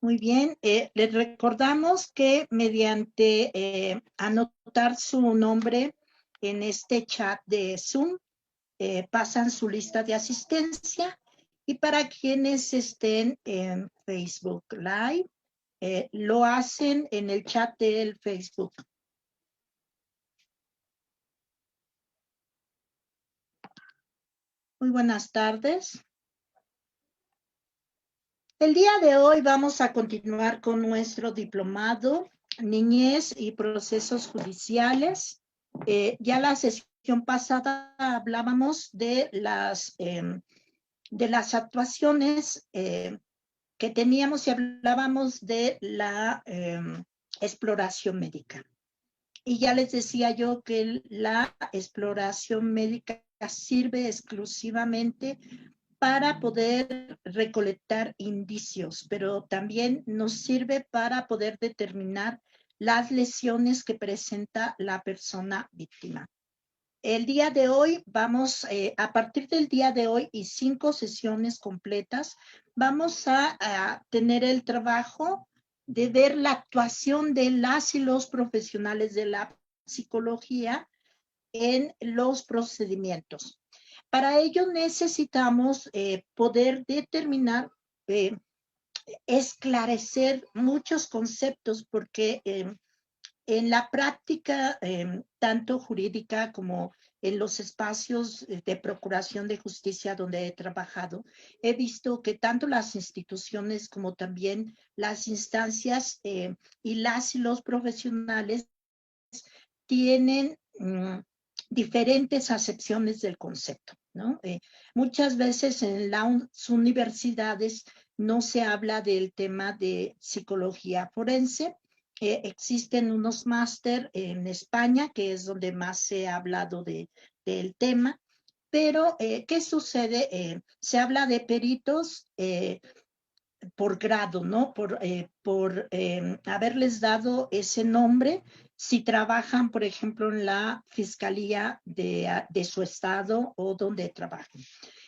Muy bien, les recordamos que mediante anotar su nombre en este chat de Zoom, pasan su lista de asistencia, y para quienes estén en Facebook Live, lo hacen en el chat del Facebook. Muy buenas tardes. El día de hoy vamos a continuar con nuestro diplomado Niñez y Procesos Judiciales. Ya la sesión pasada hablábamos de las actuaciones que teníamos y hablábamos de la exploración médica. Y ya les decía yo que la exploración médica sirve exclusivamente para poder recolectar indicios, pero también nos sirve para poder determinar las lesiones que presenta la persona víctima. El día de hoy vamos, a partir del día de hoy y 5 sesiones completas, vamos a tener el trabajo de ver la actuación de las y los profesionales de la psicología en los procedimientos. Para ello necesitamos poder determinar, esclarecer muchos conceptos, porque en la práctica, tanto jurídica como en los espacios de procuración de justicia donde he trabajado, he visto que tanto las instituciones como también las instancias y los profesionales tienen diferentes acepciones del concepto, ¿no? Muchas veces en las universidades no se habla del tema de psicología forense. Existen unos máster en España, que es donde más se ha hablado del tema, pero ¿qué sucede? Se habla de peritos por grado, ¿no? Por haberles dado ese nombre, si trabajan, por ejemplo, en la fiscalía de su estado o donde trabajen.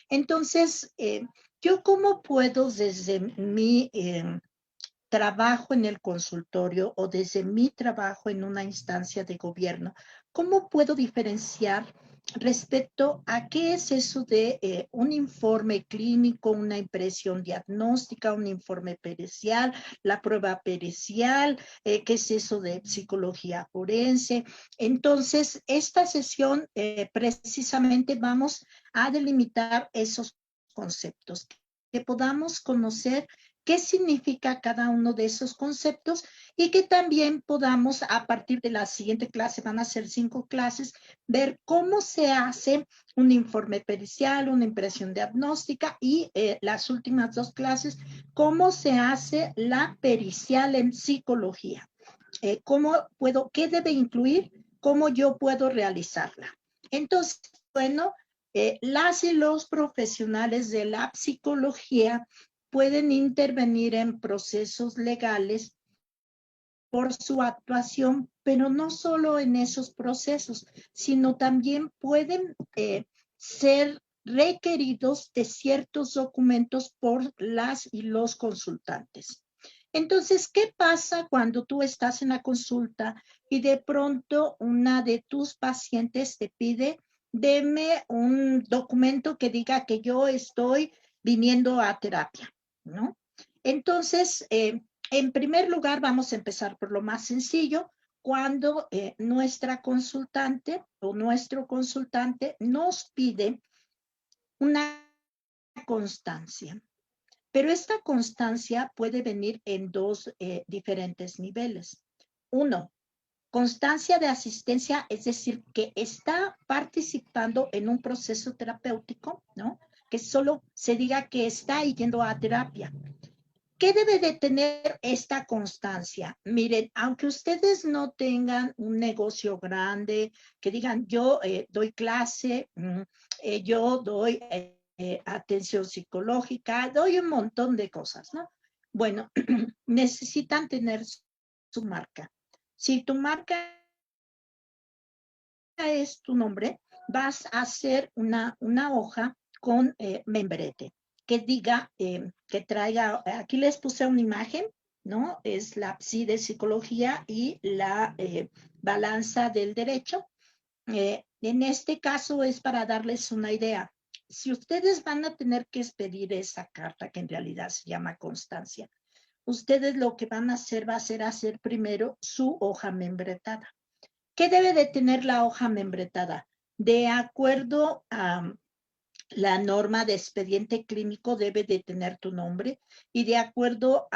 Entonces, ¿yo cómo puedo desde mi trabajo en el consultorio o desde mi trabajo en una instancia de gobierno, cómo puedo diferenciar respecto a qué es eso de un informe clínico, una impresión diagnóstica, un informe pericial, la prueba pericial, qué es eso de psicología forense? Entonces, esta sesión precisamente vamos a delimitar esos conceptos, que podamos conocer qué significa cada uno de esos conceptos, y que también podamos, a partir de la siguiente clase, van a ser 5 clases, ver cómo se hace un informe pericial, una impresión diagnóstica, y las últimas 2 clases, cómo se hace la pericial en psicología. ¿Qué debe incluir? ¿Cómo yo puedo realizarla? Entonces, bueno, las y los profesionales de la psicología pueden intervenir en procesos legales por su actuación, pero no solo en esos procesos, sino también pueden ser requeridos de ciertos documentos por las y los consultantes. Entonces, ¿qué pasa cuando tú estás en la consulta y de pronto una de tus pacientes te pide: deme un documento que diga que yo estoy viniendo a terapia, ¿no? Entonces, en primer lugar, vamos a empezar por lo más sencillo. Cuando nuestra consultante o nuestro consultante nos pide una constancia, pero esta constancia puede venir en 2 diferentes niveles. 1, constancia de asistencia, es decir, que está participando en un proceso terapéutico, ¿no? Que solo se diga que está yendo a terapia. ¿Qué debe de tener esta constancia? Miren, aunque ustedes no tengan un negocio grande, que digan: yo doy clase, yo doy atención psicológica, doy un montón de cosas, ¿no? Bueno, necesitan tener su marca. Si tu marca es tu nombre, vas a hacer una hoja con membrete que diga, que traiga, aquí les puse una imagen, ¿no? Es la psi de psicología y la balanza del derecho. En este caso es para darles una idea. Si ustedes van a tener que expedir esa carta, que en realidad se llama constancia, ustedes lo que van a hacer va a ser hacer primero su hoja membretada. ¿Qué debe de tener la hoja membretada? De acuerdo a la norma de expediente clínico debe de tener tu nombre y de acuerdo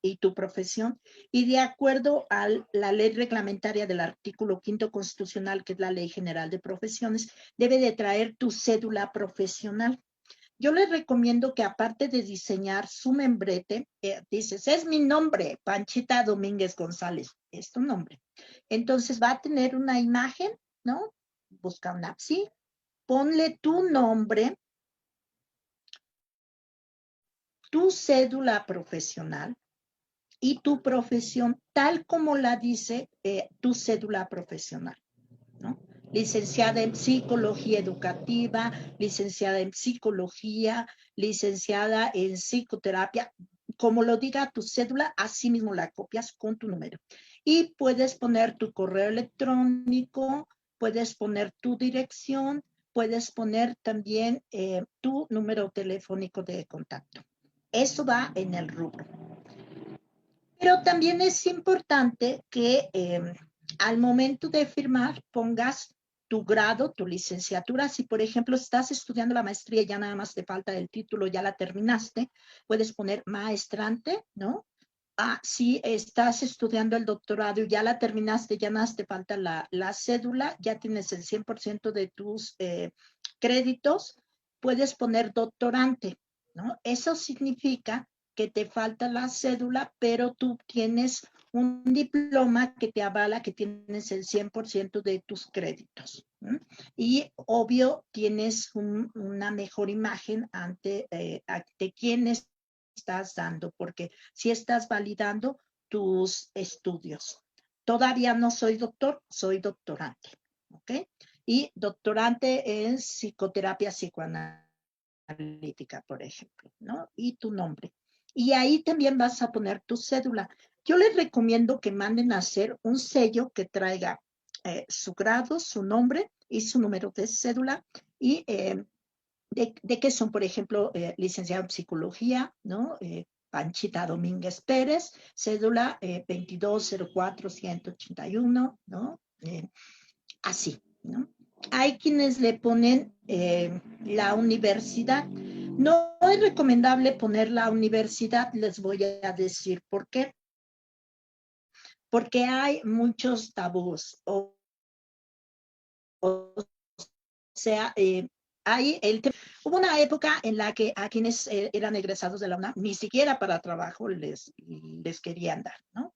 y tu profesión y de acuerdo a la ley reglamentaria del artículo 5º constitucional, que es la Ley General de Profesiones, debe de traer tu cédula profesional. Yo les recomiendo que aparte de diseñar su membrete, dices, es mi nombre, Panchita Domínguez González, es tu nombre. Entonces va a tener una imagen, ¿no? Busca una psi, ponle tu nombre, tu cédula profesional y tu profesión tal como la dice tu cédula profesional, ¿no? Licenciada en psicología educativa, licenciada en psicología, licenciada en psicoterapia, como lo diga tu cédula, así mismo la copias con tu número. Y puedes poner tu correo electrónico, puedes poner tu dirección, puedes poner también tu número telefónico de contacto. Eso va en el rubro. Pero también es importante que al momento de firmar pongas tu grado, tu licenciatura. Si, por ejemplo, estás estudiando la maestría y ya nada más te falta el título, ya la terminaste, puedes poner maestrante, ¿no? Si estás estudiando el doctorado y ya la terminaste, ya nada más te falta la cédula, ya tienes el 100% de tus créditos, puedes poner doctorante, ¿no? Eso significa que te falta la cédula, pero tú tienes un diploma que te avala que tienes el 100% de tus créditos. Y obvio, tienes una mejor imagen ante quienes estás dando, porque si estás validando tus estudios. Todavía no soy doctor, soy doctorante, ¿ok? Y doctorante en psicoterapia psicoanalítica, por ejemplo, ¿no? Y tu nombre. Y ahí también vas a poner tu cédula. Yo les recomiendo que manden a hacer un sello que traiga su grado, su nombre y su número de cédula y de qué son, por ejemplo, licenciado en psicología, ¿no? Panchita Domínguez Pérez, cédula 2204-181, ¿no? Así, ¿no? Hay quienes le ponen la universidad. No es recomendable poner la universidad, les voy a decir por qué. Porque hay muchos tabús, o sea, hubo una época en la que a quienes eran egresados de la UNAM ni siquiera para trabajo les querían dar, ¿no?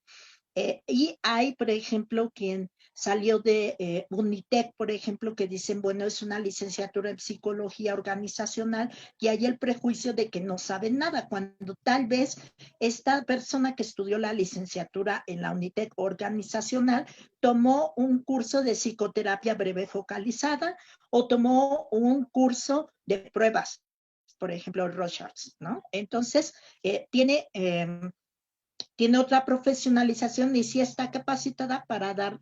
Y hay, por ejemplo, quien salió de Unitec, por ejemplo, que dicen, bueno, es una licenciatura en psicología organizacional y hay el prejuicio de que no saben nada, cuando tal vez esta persona que estudió la licenciatura en la Unitec organizacional tomó un curso de psicoterapia breve focalizada o tomó un curso de pruebas, por ejemplo, Rorschach, ¿no? Entonces, tiene otra profesionalización y sí está capacitada para dar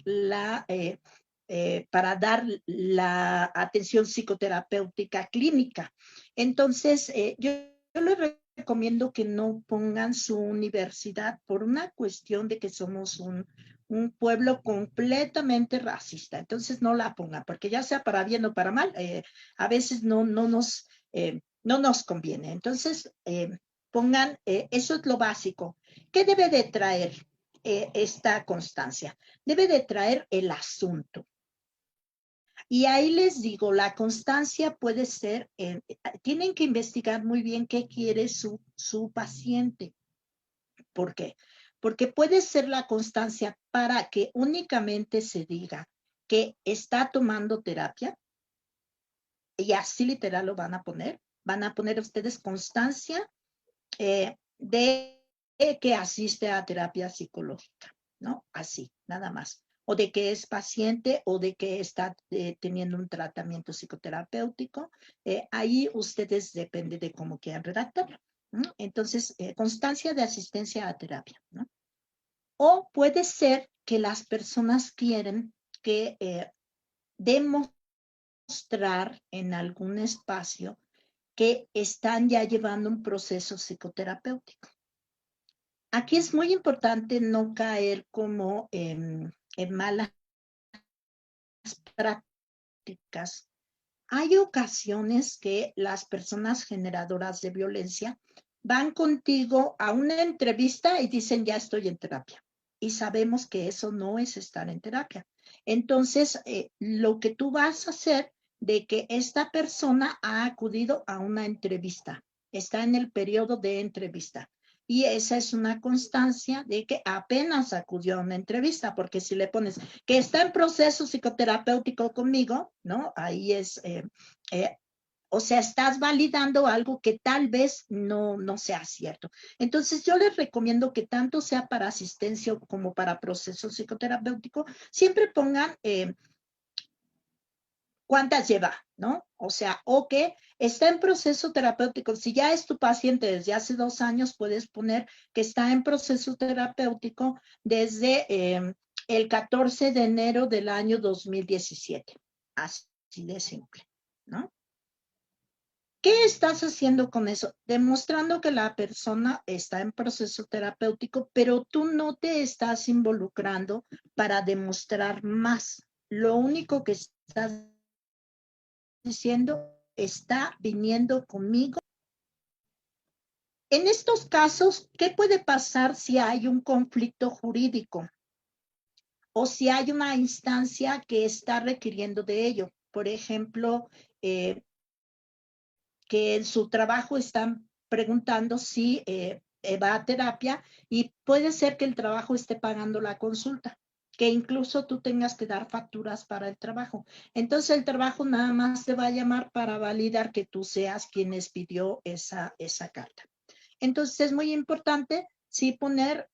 la atención psicoterapéutica clínica. Entonces, yo les recomiendo que no pongan su universidad por una cuestión de que somos un pueblo completamente racista. Entonces, no la pongan, porque ya sea para bien o para mal, a veces no nos conviene. Entonces, pongan, eso es lo básico. ¿Qué debe de traer esta constancia? Debe de traer el asunto. Y ahí les digo, la constancia puede ser, tienen que investigar muy bien qué quiere su paciente. ¿Por qué? Porque puede ser la constancia para que únicamente se diga que está tomando terapia, y así literal lo van a poner ustedes constancia de que asiste a terapia psicológica, ¿no? Así, nada más. O de que es paciente o de que está teniendo un tratamiento psicoterapéutico. Ahí ustedes depende de cómo quieran redactarlo. ¿no? Entonces, constancia de asistencia a terapia, ¿no? O puede ser que las personas quieren que demostrar en algún espacio que están ya llevando un proceso psicoterapéutico. Aquí es muy importante no caer como en malas prácticas. Hay ocasiones que las personas generadoras de violencia van contigo a una entrevista y dicen, ya estoy en terapia. Y sabemos que eso no es estar en terapia. Entonces, lo que tú vas a hacer de que esta persona ha acudido a una entrevista, está en el periodo de entrevista. Y esa es una constancia de que apenas acudió a una entrevista, porque si le pones que está en proceso psicoterapéutico conmigo, ¿no? Ahí es, o sea, estás validando algo que tal vez no sea cierto. Entonces, yo les recomiendo que tanto sea para asistencia como para proceso psicoterapéutico, siempre pongan cuántas lleva, ¿no? O sea, o que está en proceso terapéutico. Si ya es tu paciente desde hace 2 años, puedes poner que está en proceso terapéutico desde el 14 de enero del año 2017. Así de simple, ¿no? ¿Qué estás haciendo con eso? Demostrando que la persona está en proceso terapéutico, pero tú no te estás involucrando para demostrar más. Lo único que estás diciendo, está viniendo conmigo. En estos casos, ¿qué puede pasar si hay un conflicto jurídico o si hay una instancia que está requiriendo de ello? Por ejemplo, que en su trabajo están preguntando si va a terapia y puede ser que el trabajo esté pagando la consulta, que incluso tú tengas que dar facturas para el trabajo. Entonces el trabajo nada más te va a llamar para validar que tú seas quien les pidió esa carta. Entonces es muy importante sí poner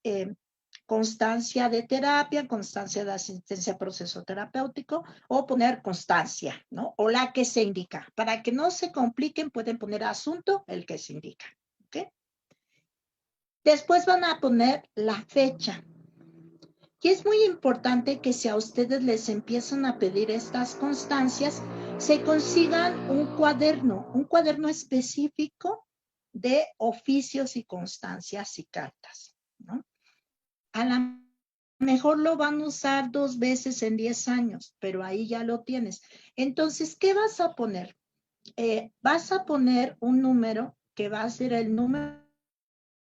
constancia de terapia, constancia de asistencia a proceso terapéutico o poner constancia, ¿no? O la que se indica. Para que no se compliquen, pueden poner asunto, el que se indica. ¿Ok? Después van a poner la fecha. Y es muy importante que si a ustedes les empiezan a pedir estas constancias, se consigan un cuaderno específico de oficios y constancias y cartas, ¿no? A lo mejor lo van a usar 2 veces en 10 años, pero ahí ya lo tienes. Entonces, ¿qué vas a poner? Vas a poner un número que va a ser el número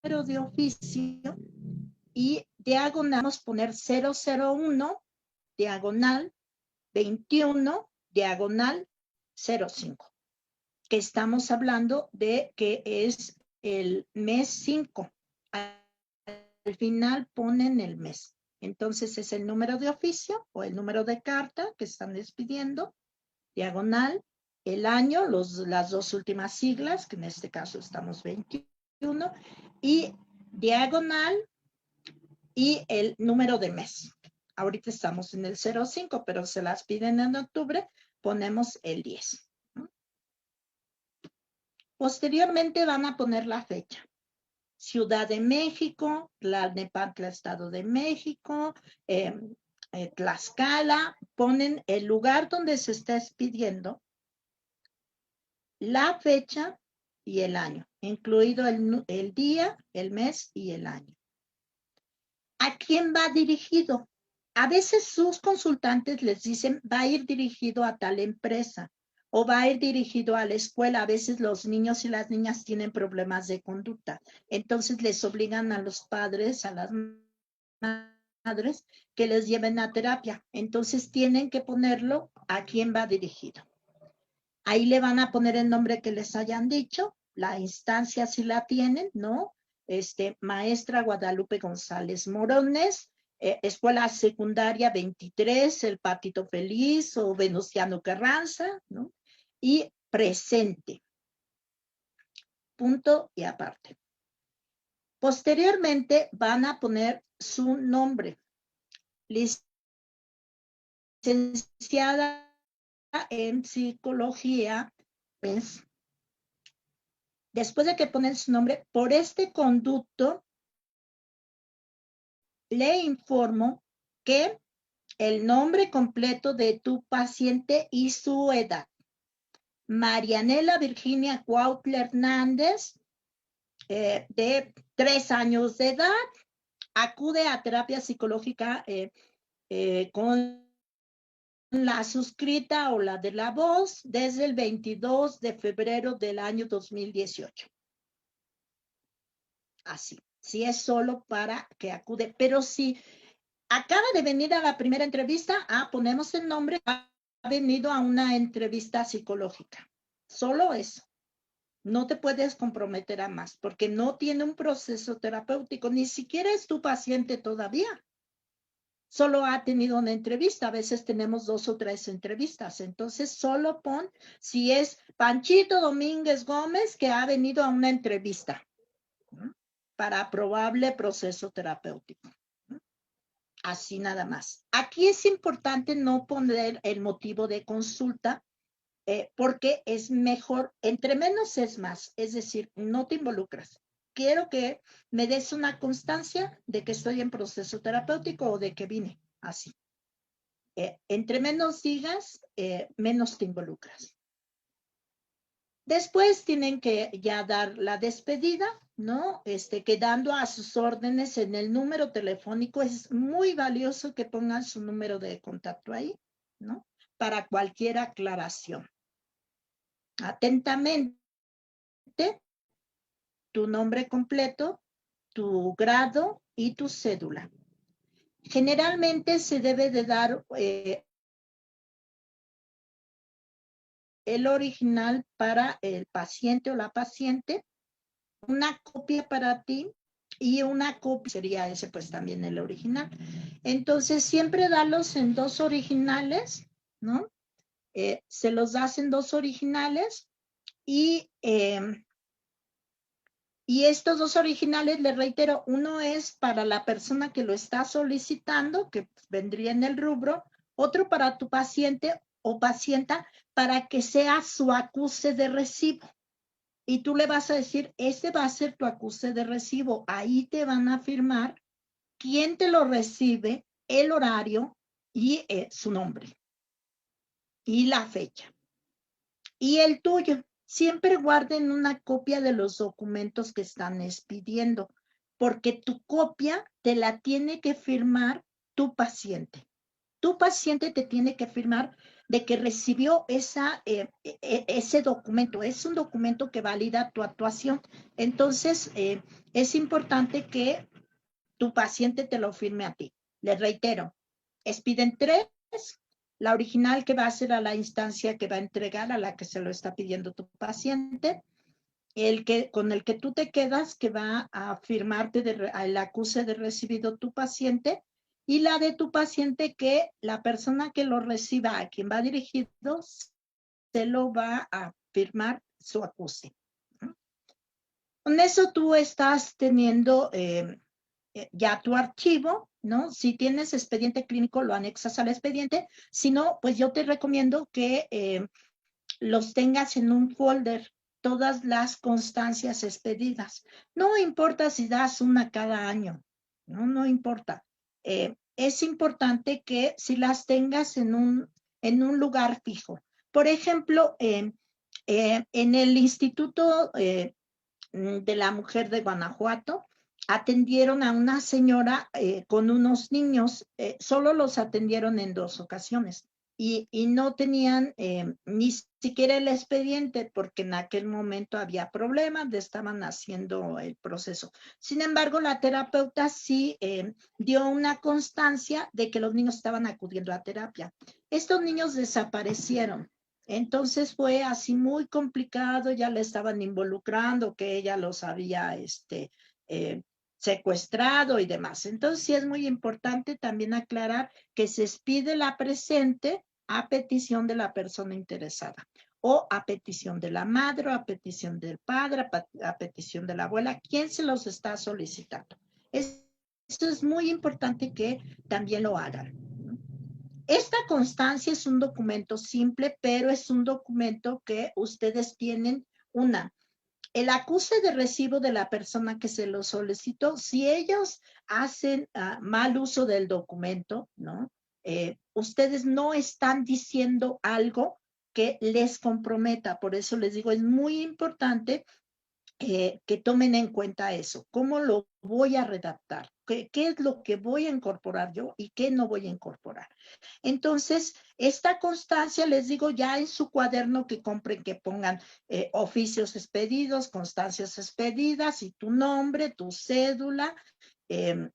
de oficio y diagonal, vamos a poner 001, diagonal 21, diagonal 05, que estamos hablando de que es el mes 5. Al final ponen el mes. Entonces es el número de oficio o el número de carta que están despidiendo, diagonal, el año, las 2 últimas siglas, que en este caso estamos 21, y diagonal y el número de mes. Ahorita estamos en el 05, pero se las piden en octubre, ponemos el 10. Posteriormente van a poner la fecha. Ciudad de México, Tlalnepantla, Estado de México, Tlaxcala, ponen el lugar donde se está expidiendo, la fecha y el año, incluido el día, el mes y el año. ¿A quién va dirigido? A veces sus consultantes les dicen, va a ir dirigido a tal empresa o va a ir dirigido a la escuela. A veces los niños y las niñas tienen problemas de conducta. Entonces les obligan a los padres, a las madres, que les lleven a terapia. Entonces tienen que ponerlo a quién va dirigido. Ahí le van a poner el nombre que les hayan dicho, la instancia si la tienen, ¿no? Maestra Guadalupe González Morones, Escuela Secundaria 23, El Patito Feliz o Venustiano Carranza, ¿no? Y presente. Punto y aparte. Posteriormente van a poner su nombre. Licenciada en psicología, pues, después de que ponen su nombre, por este conducto le informo que el nombre completo de tu paciente y su edad. Marianela Virginia Cuautla Hernández, de 3 años de edad, acude a terapia psicológica con la suscrita o la de la voz desde el 22 de febrero del año 2018. Así, si es solo para que acude, pero si acaba de venir a la primera entrevista, ponemos el nombre, ha venido a una entrevista psicológica. Solo eso. No te puedes comprometer a más porque no tiene un proceso terapéutico, ni siquiera es tu paciente todavía. Solo ha tenido una entrevista, a veces tenemos 2 o 3 entrevistas, entonces solo pon si es Panchito Domínguez Gómez que ha venido a una entrevista, ¿no?, para probable proceso terapéutico. Así nada más. Aquí es importante no poner el motivo de consulta, porque es mejor, entre menos es más, es decir, no te involucras. Quiero que me des una constancia de que estoy en proceso terapéutico o de que vine, así. Entre menos digas, menos te involucras. Después tienen que ya dar la despedida, ¿no? Quedando a sus órdenes en el número telefónico. Es muy valioso que pongan su número de contacto ahí, ¿no? Para cualquier aclaración. Atentamente, tu nombre completo, tu grado y tu cédula. Generalmente se debe de dar el original para el paciente o la paciente, una copia para ti y una copia, sería ese pues también el original. Entonces siempre dalos en 2 originales, ¿no? Se los das en 2 originales y estos 2 originales, les reitero, uno es para la persona que lo está solicitando, que vendría en el rubro, otro para tu paciente o pacienta para que sea su acuse de recibo. Y tú le vas a decir, este va a ser tu acuse de recibo. Ahí te van a firmar quién te lo recibe, el horario y su nombre y la fecha. Y el tuyo. Siempre guarden una copia de los documentos que están expidiendo, porque tu copia te la tiene que firmar tu paciente. Tu paciente te tiene que firmar de que recibió ese documento. Es un documento que valida tu actuación. Entonces, es importante que tu paciente te lo firme a ti. Les reitero, expiden 3. La original que va a ser a la instancia que va a entregar a la que se lo está pidiendo tu paciente, con el que tú te quedas, que va a firmarte el acuse de recibido tu paciente, y la de tu paciente que la persona que lo reciba, a quien va dirigido, se lo va a firmar su acuse. Con eso tú estás teniendo ya tu archivo, ¿no? Si tienes expediente clínico, lo anexas al expediente. Si no, pues yo te recomiendo que los tengas en un folder, todas las constancias expedidas. No importa si das una cada año, no importa. Es importante que si las tengas en un lugar fijo. Por ejemplo, en el Instituto de la Mujer de Guanajuato, atendieron a una señora con unos niños, solo los atendieron en 2 ocasiones y no tenían ni siquiera el expediente porque en aquel momento había problemas, estaban haciendo el proceso. Sin embargo, la terapeuta sí dio una constancia de que los niños estaban acudiendo a terapia. Estos niños desaparecieron. Entonces fue así muy complicado, ya le estaban involucrando, que ella los había secuestrado y demás. Entonces sí es muy importante también aclarar que se expide la presente a petición de la persona interesada o a petición de la madre o a petición del padre, a petición de la abuela, ¿quién se los está solicitando? Esto es muy importante que también lo hagan. Esta constancia es un documento simple, pero es un documento que ustedes tienen el acuse de recibo de la persona que se lo solicitó, si ellos hacen mal uso del documento, ¿no? Ustedes no están diciendo algo que les comprometa. Por eso les digo, es muy importante que tomen en cuenta eso. ¿Cómo lo voy a redactar? ¿Qué es lo que voy a incorporar yo y qué no voy a incorporar? Entonces, esta constancia, les digo, ya en su cuaderno que compren, que pongan oficios expedidos, constancias expedidas y tu nombre, tu cédula. Eh,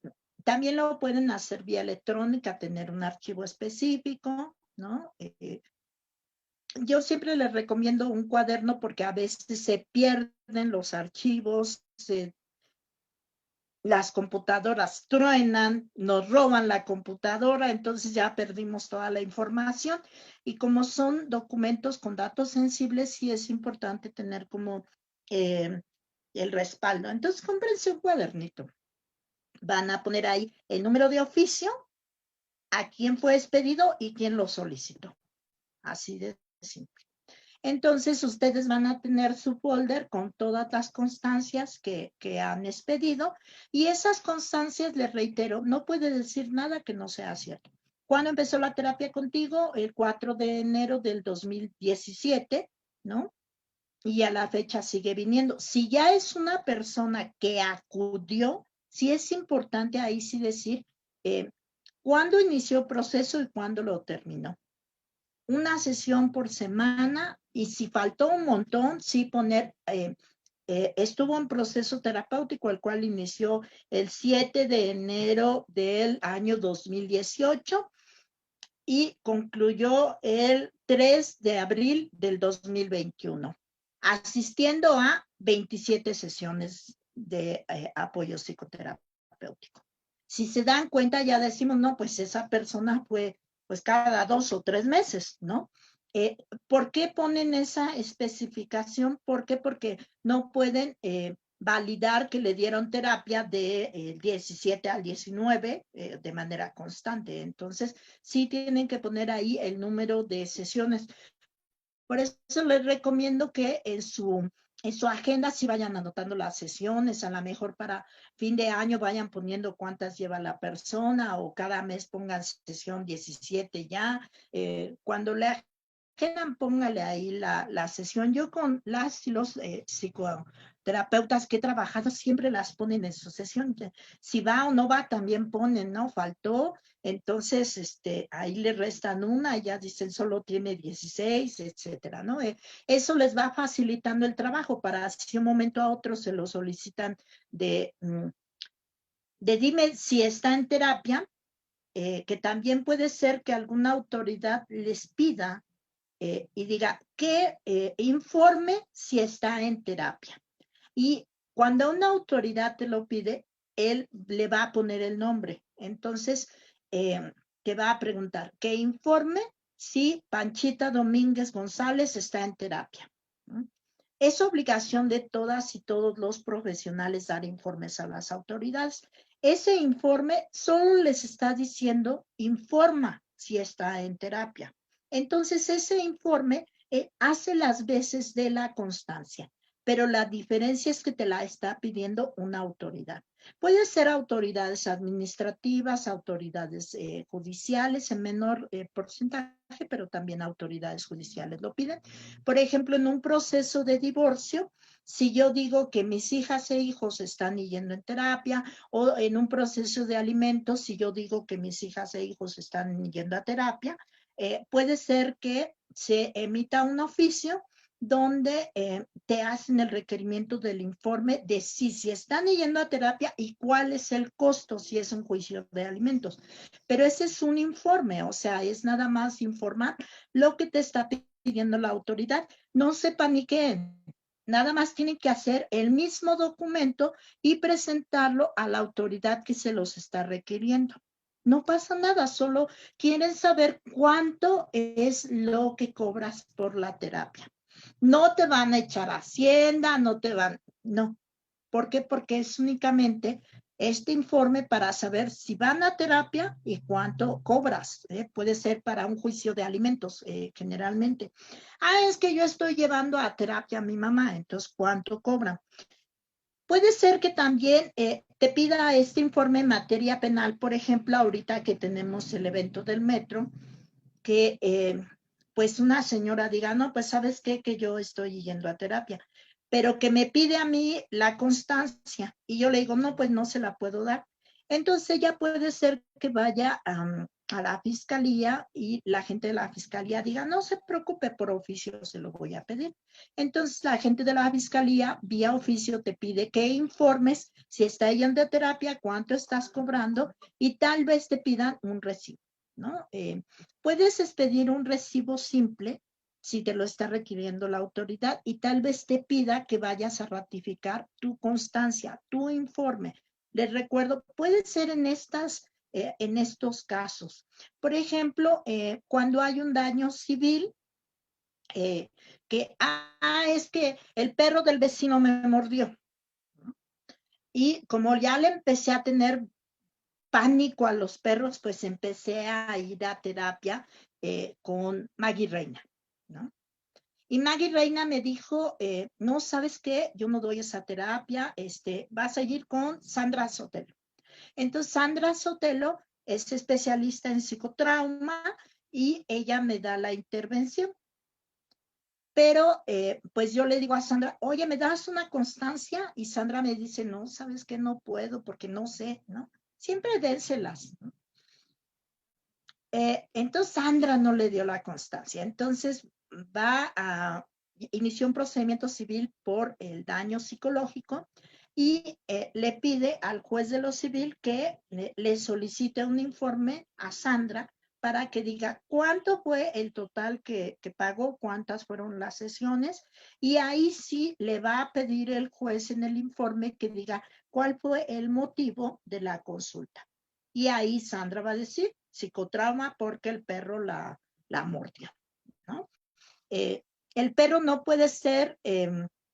También lo pueden hacer vía electrónica, tener un archivo específico, ¿no? Yo siempre les recomiendo un cuaderno porque a veces se pierden los archivos, las computadoras truenan, nos roban la computadora, entonces ya perdimos toda la información. Y como son documentos con datos sensibles, sí es importante tener como el respaldo. Entonces, cómprense un cuadernito. Van a poner ahí el número de oficio, a quién fue expedido y quién lo solicitó. Así de simple. Entonces, ustedes van a tener su folder con todas las constancias que han expedido y esas constancias, les reitero, no puede decir nada que no sea cierto. ¿Cuándo empezó la terapia contigo? El 4 de enero del 2017, ¿no? Y a la fecha sigue viniendo. Si ya es una persona que acudió, sí es importante ahí sí decir cuándo inició el proceso y cuándo lo terminó. Una sesión por semana y si faltó un montón, sí poner, estuvo en proceso terapéutico, el cual inició el 7 de enero del año 2018 y concluyó el 3 de abril del 2021, asistiendo a 27 sesiones de apoyo psicoterapéutico. Si se dan cuenta, ya decimos, no, pues esa persona fue pues cada 2 o 3 meses, ¿no? ¿Por qué ponen esa especificación? ¿Por qué? Porque no pueden validar que le dieron terapia de 17 al 19 de manera constante. Entonces, sí tienen que poner ahí el número de sesiones. Por eso les recomiendo que en su agenda sí vayan anotando las sesiones, a lo mejor para fin de año vayan poniendo cuántas lleva la persona o cada mes pongan sesión 17 ya. Cuando le agendan, póngale ahí la sesión. Yo con las y los psicoterapeutas que he trabajado siempre las ponen en su sesión. Si va o no va, también ponen, ¿no? Faltó, entonces ahí le restan una, ya dicen solo tiene 16, etcétera, ¿no? Eso les va facilitando el trabajo para si un momento a otro se lo solicitan de dime si está en terapia, que también puede ser que alguna autoridad les pida y diga que informe si está en terapia. Y cuando una autoridad te lo pide, él le va a poner el nombre. Entonces, te va a preguntar que informe si Panchita Domínguez González está en terapia. Es obligación de todas y todos los profesionales dar informes a las autoridades. Ese informe solo les está diciendo, informa si está en terapia. Entonces, ese informe hace las veces de la constancia, pero la diferencia es que te la está pidiendo una autoridad. Puede ser autoridades administrativas, autoridades judiciales en menor porcentaje, pero también autoridades judiciales lo piden. Por ejemplo, en un proceso de divorcio, si yo digo que mis hijas e hijos están yendo en terapia, o en un proceso de alimentos, si yo digo que mis hijas e hijos están yendo a terapia, puede ser que se emita un oficio donde te hacen el requerimiento del informe de si están yendo a terapia y cuál es el costo si es un juicio de alimentos. Pero ese es un informe, o sea, es nada más informar lo que te está pidiendo la autoridad. No se paniquen, nada más tienen que hacer el mismo documento y presentarlo a la autoridad que se los está requiriendo. No pasa nada, solo quieren saber cuánto es lo que cobras por la terapia. No te van a echar a Hacienda, no te van, no. ¿Por qué? Porque es únicamente este informe para saber si van a terapia y cuánto cobras. Puede ser para un juicio de alimentos, generalmente. Es que yo estoy llevando a terapia a mi mamá, entonces, ¿cuánto cobran? Puede ser que también te pida este informe en materia penal, por ejemplo, ahorita que tenemos el evento del metro, que pues una señora diga, no, pues sabes qué, que yo estoy yendo a terapia, pero que me pide a mí la constancia y yo le digo, no, pues no se la puedo dar. Entonces ya puede ser que vaya a la fiscalía y la gente de la fiscalía diga, no se preocupe, por oficio se lo voy a pedir. Entonces la gente de la fiscalía vía oficio te pide que informes si está yendo a terapia, cuánto estás cobrando y tal vez te pidan un recibo, ¿no? Puedes expedir un recibo simple si te lo está requiriendo la autoridad y tal vez te pida que vayas a ratificar tu constancia, tu informe. Les recuerdo, puede ser en estos casos. Por ejemplo, cuando hay un daño civil, es que el perro del vecino me mordió. Y como ya le empecé a tener pánico a los perros, pues empecé a ir a terapia con Maggie Reina, ¿no? Y Maggie Reina me dijo, no, ¿sabes qué? Yo no doy esa terapia, vas a ir con Sandra Sotelo. Entonces, Sandra Sotelo es especialista en psicotrauma y ella me da la intervención. Pero, pues yo le digo a Sandra, oye, ¿me das una constancia? Y Sandra me dice, no, ¿sabes qué? No puedo porque no sé, ¿no? Siempre dénselas, ¿no? Entonces Sandra no le dio la constancia. Entonces inició un procedimiento civil por el daño psicológico y le pide al juez de lo civil que le solicite un informe a Sandra para que diga cuánto fue el total que pagó, cuántas fueron las sesiones, y ahí sí le va a pedir el juez en el informe que diga cuál fue el motivo de la consulta. Y ahí Sandra va a decir psicotrauma porque el perro la mordió, ¿no? El perro no puede ser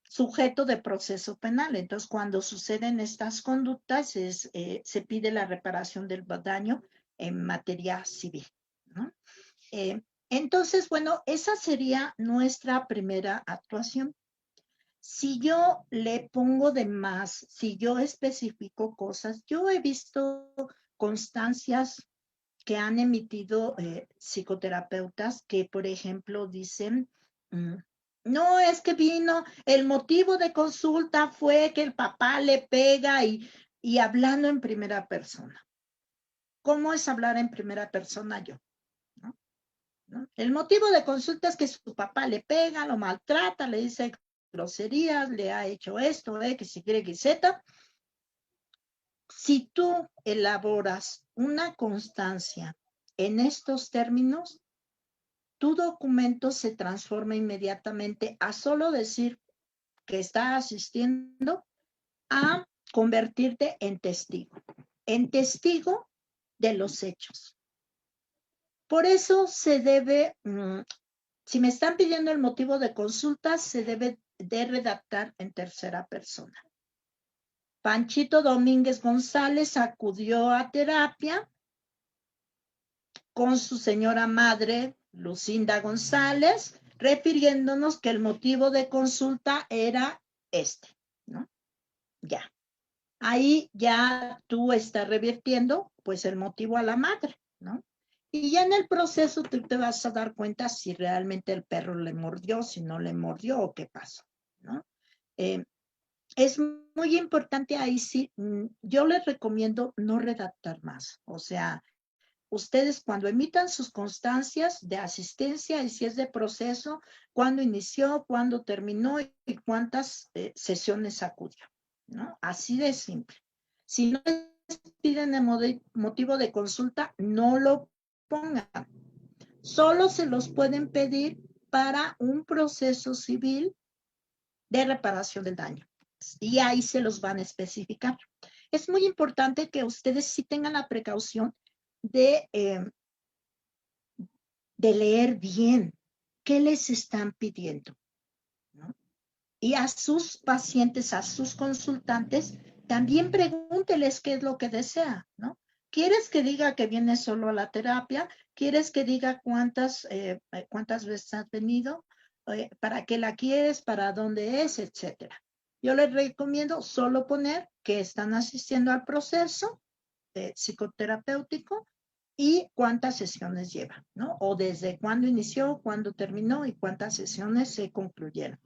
sujeto de proceso penal. Entonces, cuando suceden estas conductas, se pide la reparación del daño en materia civil, ¿no? Entonces, bueno, esa sería nuestra primera actuación. Si yo le pongo de más, si yo especifico cosas, yo he visto constancias que han emitido psicoterapeutas que, por ejemplo, dicen, no, es que vino, el motivo de consulta fue que el papá le pega y hablando en primera persona. ¿Cómo es hablar en primera persona yo? ¿No? ¿No? El motivo de consulta es que su papá le pega, lo maltrata, le dice groserías, le ha hecho esto, X, Y, Z. Si tú elaboras una constancia en estos términos, tu documento se transforma inmediatamente a solo decir que está asistiendo a convertirte en testigo de los hechos. Por eso se debe, si me están pidiendo el motivo de consulta, se debe de redactar en tercera persona. Panchito Domínguez González acudió a terapia con su señora madre, Lucinda González, refiriéndonos que el motivo de consulta era ¿no? Ya. Ahí ya tú estás revirtiendo, pues, el motivo a la madre, ¿no? Y ya en el proceso tú te vas a dar cuenta si realmente el perro le mordió, si no le mordió o qué pasó, ¿no? Es muy importante ahí sí, yo les recomiendo no redactar más, o sea, ustedes cuando emitan sus constancias de asistencia y si es de proceso, cuándo inició, cuándo terminó y cuántas sesiones acudió, ¿no? Así de simple. Si no les piden el motivo de consulta, no lo pongan. Solo se los pueden pedir para un proceso civil de reparación del daño. Y ahí se los van a especificar. Es muy importante que ustedes sí tengan la precaución de leer bien qué les están pidiendo, ¿no? Y a sus pacientes, a sus consultantes, también pregúnteles qué es lo que desea, ¿no? ¿Quieres que diga que viene solo a la terapia? ¿Quieres que diga cuántas veces has venido? ¿Para qué la quieres? ¿Para dónde es? Etcétera. Yo les recomiendo solo poner que están asistiendo al proceso psicoterapéutico y cuántas sesiones lleva, ¿no? O desde cuándo inició, cuándo terminó y cuántas sesiones se concluyeron.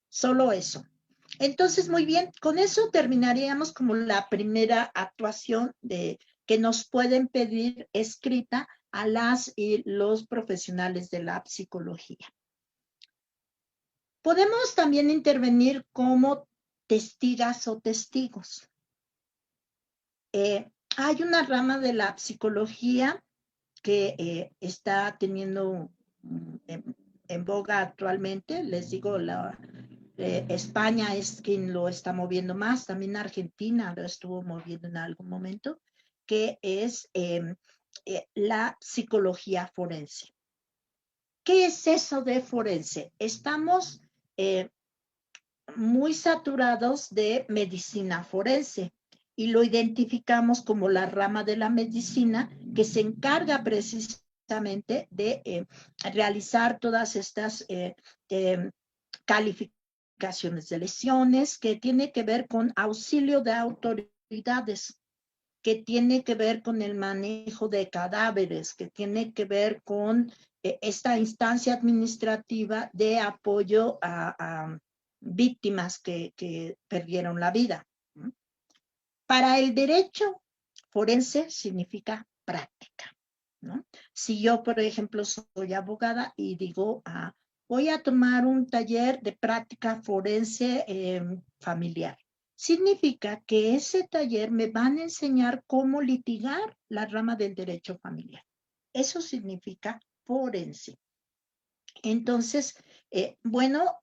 Solo eso. Entonces, muy bien, con eso terminaríamos como la primera actuación que nos pueden pedir escrita a las y los profesionales de la psicología. Podemos también intervenir como testigas o testigos. Hay una rama de la psicología que está teniendo en boga actualmente. Les digo, España es quien lo está moviendo más, también Argentina lo estuvo moviendo en algún momento, que es la psicología forense. ¿Qué es eso de forense? Estamos muy saturados de medicina forense y lo identificamos como la rama de la medicina que se encarga precisamente de realizar todas estas calificaciones de lesiones, que tiene que ver con auxilio de autoridades, que tiene que ver con el manejo de cadáveres, que tiene que ver con esta instancia administrativa de apoyo a víctimas que perdieron la vida. Para el derecho forense significa práctica, ¿no? Si yo, por ejemplo, soy abogada y digo, voy a tomar un taller de práctica forense familiar, significa que ese taller me van a enseñar cómo litigar la rama del derecho familiar. Eso significa forense. Entonces, bueno,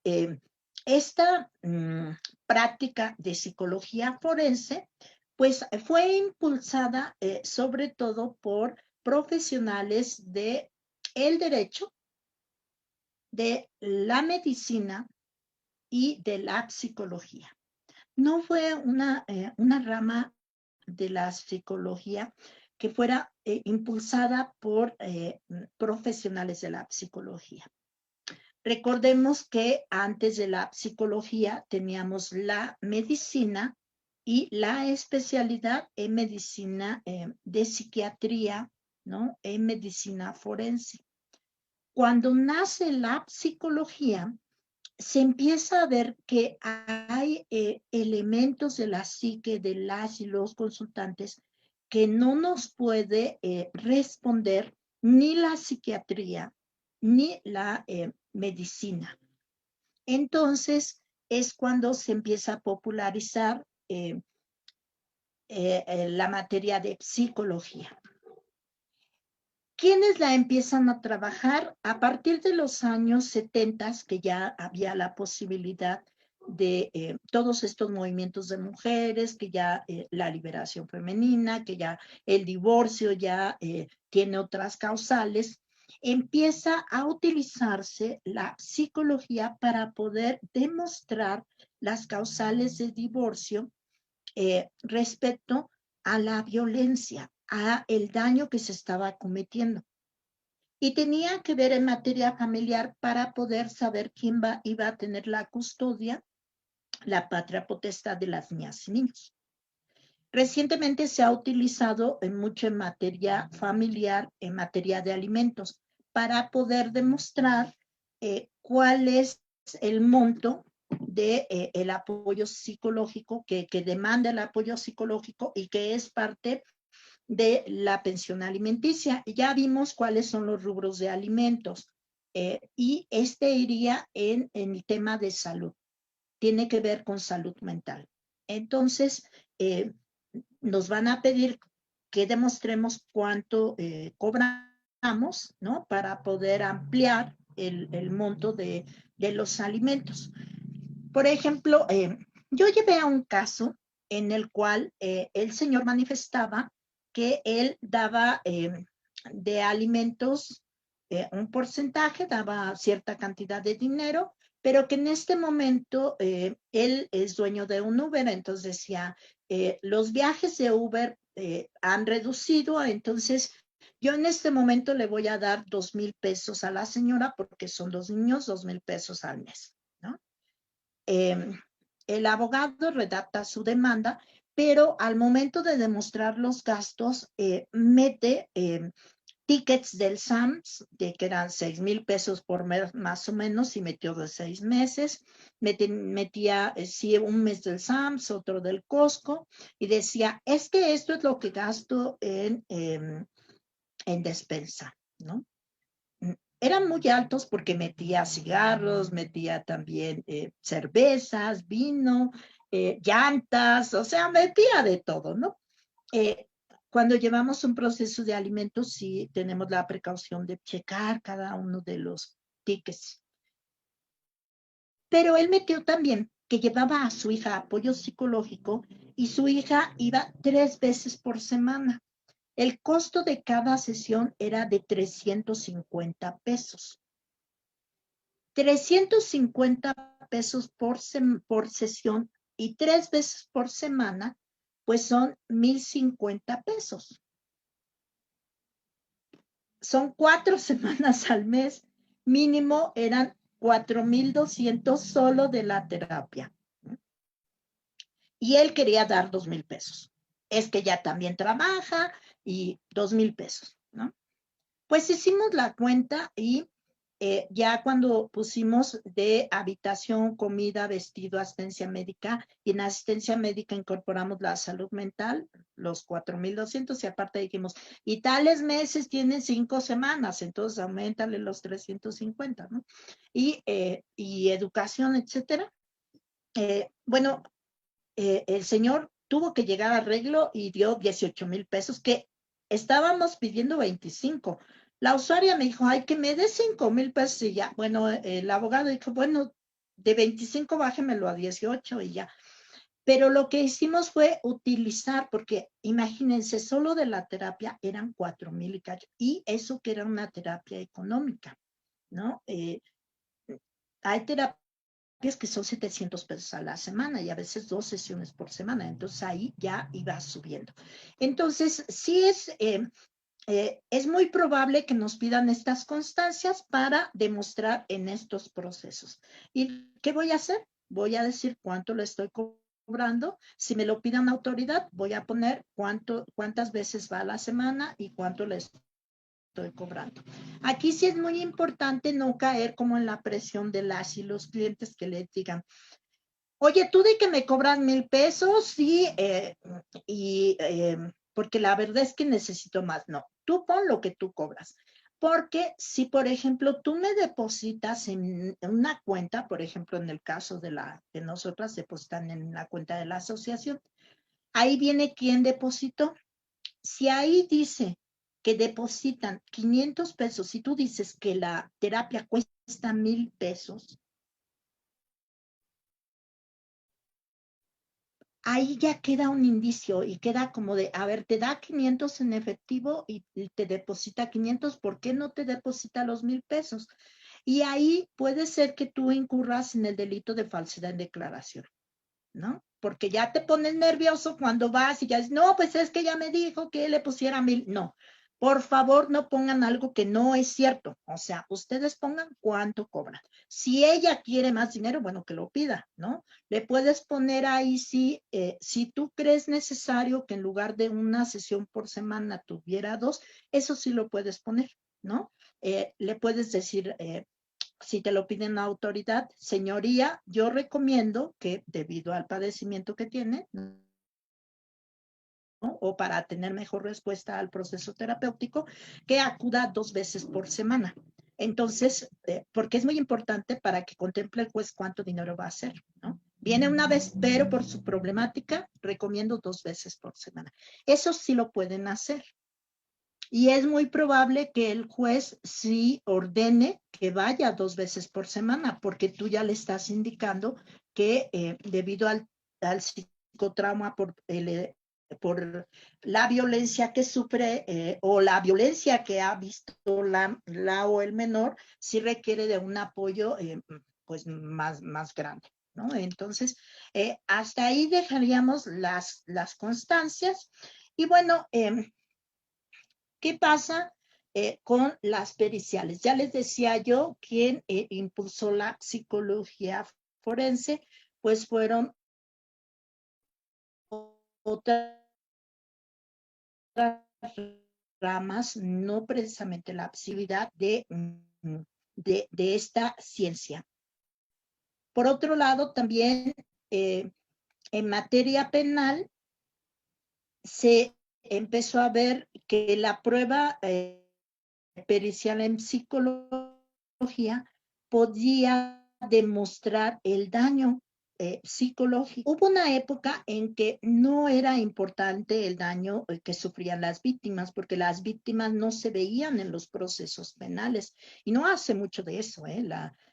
esta práctica de psicología forense, pues fue impulsada sobre todo por profesionales de el derecho, de la medicina y de la psicología. No fue una rama de la psicología que fuera impulsada por profesionales de la psicología. Recordemos que antes de la psicología teníamos la medicina y la especialidad en medicina de psiquiatría, ¿no? En medicina forense. Cuando nace la psicología, se empieza a ver que hay elementos de la psique de las y los consultantes que no nos puede responder ni la psiquiatría ni la medicina. Entonces es cuando se empieza a popularizar la materia de psicología. ¿Quiénes la empiezan a trabajar? A partir de los años 70, que ya había la posibilidad de todos estos movimientos de mujeres, que ya la liberación femenina, que ya el divorcio ya tiene otras causales, empieza a utilizarse la psicología para poder demostrar las causales de divorcio respecto a la violencia, a el daño que se estaba cometiendo. Y tenía que ver en materia familiar para poder saber quién iba a tener la custodia, la patria potestad de las niñas y niños. Recientemente se ha utilizado mucho en materia familiar, en materia de alimentos, para poder demostrar cuál es el monto de el apoyo psicológico que demanda el apoyo psicológico y que es parte de la pensión alimenticia. Ya vimos cuáles son los rubros de alimentos y este iría en el tema de salud. Tiene que ver con salud mental. Entonces, nos van a pedir que demostremos cuánto cobramos, ¿no? Para poder ampliar el monto de los alimentos. Por ejemplo, yo llevé a un caso en el cual el señor manifestaba que él daba de alimentos un porcentaje, daba cierta cantidad de dinero, pero que en este momento él es dueño de un Uber, entonces decía, los viajes de Uber han reducido, entonces yo en este momento le voy a dar 2,000 pesos a la señora porque son 2 niños, 2,000 pesos al mes, ¿no? Eh, el abogado redacta su demanda, pero al momento de demostrar los gastos, mete tickets del SAMS, de que eran 6,000 pesos por mes más o menos, y metió de 6 meses, metía sí, un mes del SAMS, otro del Costco, y decía, es que esto es lo que gasto en despensa, ¿no? Eran muy altos porque metía cigarros, metía también cervezas, vino, llantas, o sea, metía de todo, ¿no? Eh, Cuando llevamos un proceso de alimentos, sí tenemos la precaución de checar cada uno de los tickets. Pero él metió también que llevaba a su hija apoyo psicológico y su hija iba 3 veces por semana. El costo de cada sesión era de 350 pesos. 350 pesos por sesión y 3 veces por semana, pues son 1,050 pesos. Son 4 semanas al mes, mínimo eran 4,200 solo de la terapia. Y él quería dar 2,000 pesos. Es que ya también trabaja y 2,000 pesos, ¿no? Pues hicimos la cuenta y ya cuando pusimos de habitación, comida, vestido, asistencia médica, y en asistencia médica incorporamos la salud mental, los 4,200, y aparte dijimos, y tales meses tienen 5 semanas, entonces aumentale los 350, ¿no? Y educación, etcétera. Bueno, el señor tuvo que llegar a arreglo y dio 18,000 pesos, que estábamos pidiendo 25. La usuaria me dijo, ay, que me dé 5,000 pesos y ya. Bueno, el abogado dijo, bueno, de 25 bájemelo a 18 y ya. Pero lo que hicimos fue utilizar, porque imagínense, solo de la terapia eran 4,000 y cacho, y eso que era una terapia económica, ¿no? Hay terapias que son 700 pesos a la semana y a veces 2 sesiones por semana, entonces ahí ya iba subiendo. Entonces, sí es muy probable que nos pidan estas constancias para demostrar en estos procesos. ¿Y qué voy a hacer? Voy a decir cuánto le estoy cobrando. Si me lo piden autoridad, voy a poner cuántas veces va a la semana y cuánto le estoy cobrando. Aquí sí es muy importante no caer como en la presión de las y los clientes que le digan, oye, tú de que me cobran 1,000 pesos, sí, porque la verdad es que necesito más. No, tú pon lo que tú cobras. Porque si, por ejemplo, tú me depositas en una cuenta, por ejemplo, en el caso de nosotras, depositan en la cuenta de la asociación, ahí viene quién depositó. Si ahí dice que depositan 500 pesos y tú dices que la terapia cuesta 1,000 pesos, ahí ya queda un indicio y queda como de, a ver, te da 500 en efectivo y te deposita 500, ¿por qué no te deposita los 1,000 pesos? Y ahí puede ser que tú incurras en el delito de falsedad en declaración, ¿no? Porque ya te pones nervioso cuando vas y ya dices, no, pues es que ya me dijo que le pusiera 1,000. No, por favor, no pongan algo que no es cierto. O sea, ustedes pongan cuánto cobran. Si ella quiere más dinero, bueno, que lo pida, ¿no? Le puedes poner ahí, si tú crees necesario que en lugar de una sesión por semana tuviera dos, eso sí lo puedes poner, ¿no? Le puedes decir, si te lo piden la autoridad, señoría, yo recomiendo que debido al padecimiento que tiene, ¿no? O para tener mejor respuesta al proceso terapéutico, que acuda 2 veces por semana. Entonces, porque es muy importante para que contemple el juez cuánto dinero va a hacer, ¿no? Viene una vez, pero por su problemática, recomiendo 2 veces por semana. Eso sí lo pueden hacer. Y es muy probable que el juez sí ordene que vaya 2 veces por semana, porque tú ya le estás indicando que debido al psicotrauma por la violencia que sufre o la violencia que ha visto la o el menor, sí requiere de un apoyo pues más grande, ¿no? Entonces, hasta ahí dejaríamos las constancias. Y bueno, ¿qué pasa con las periciales? Ya les decía yo, quien impulsó la psicología forense, pues fueron otras ramas, no precisamente la actividad de esta ciencia. Por otro lado, también en materia penal se empezó a ver que la prueba pericial en psicología podía demostrar el daño psicológico. Hubo una época en que no era importante el daño que sufrían las víctimas, porque las víctimas no se veían en los procesos penales. Y no hace mucho de eso,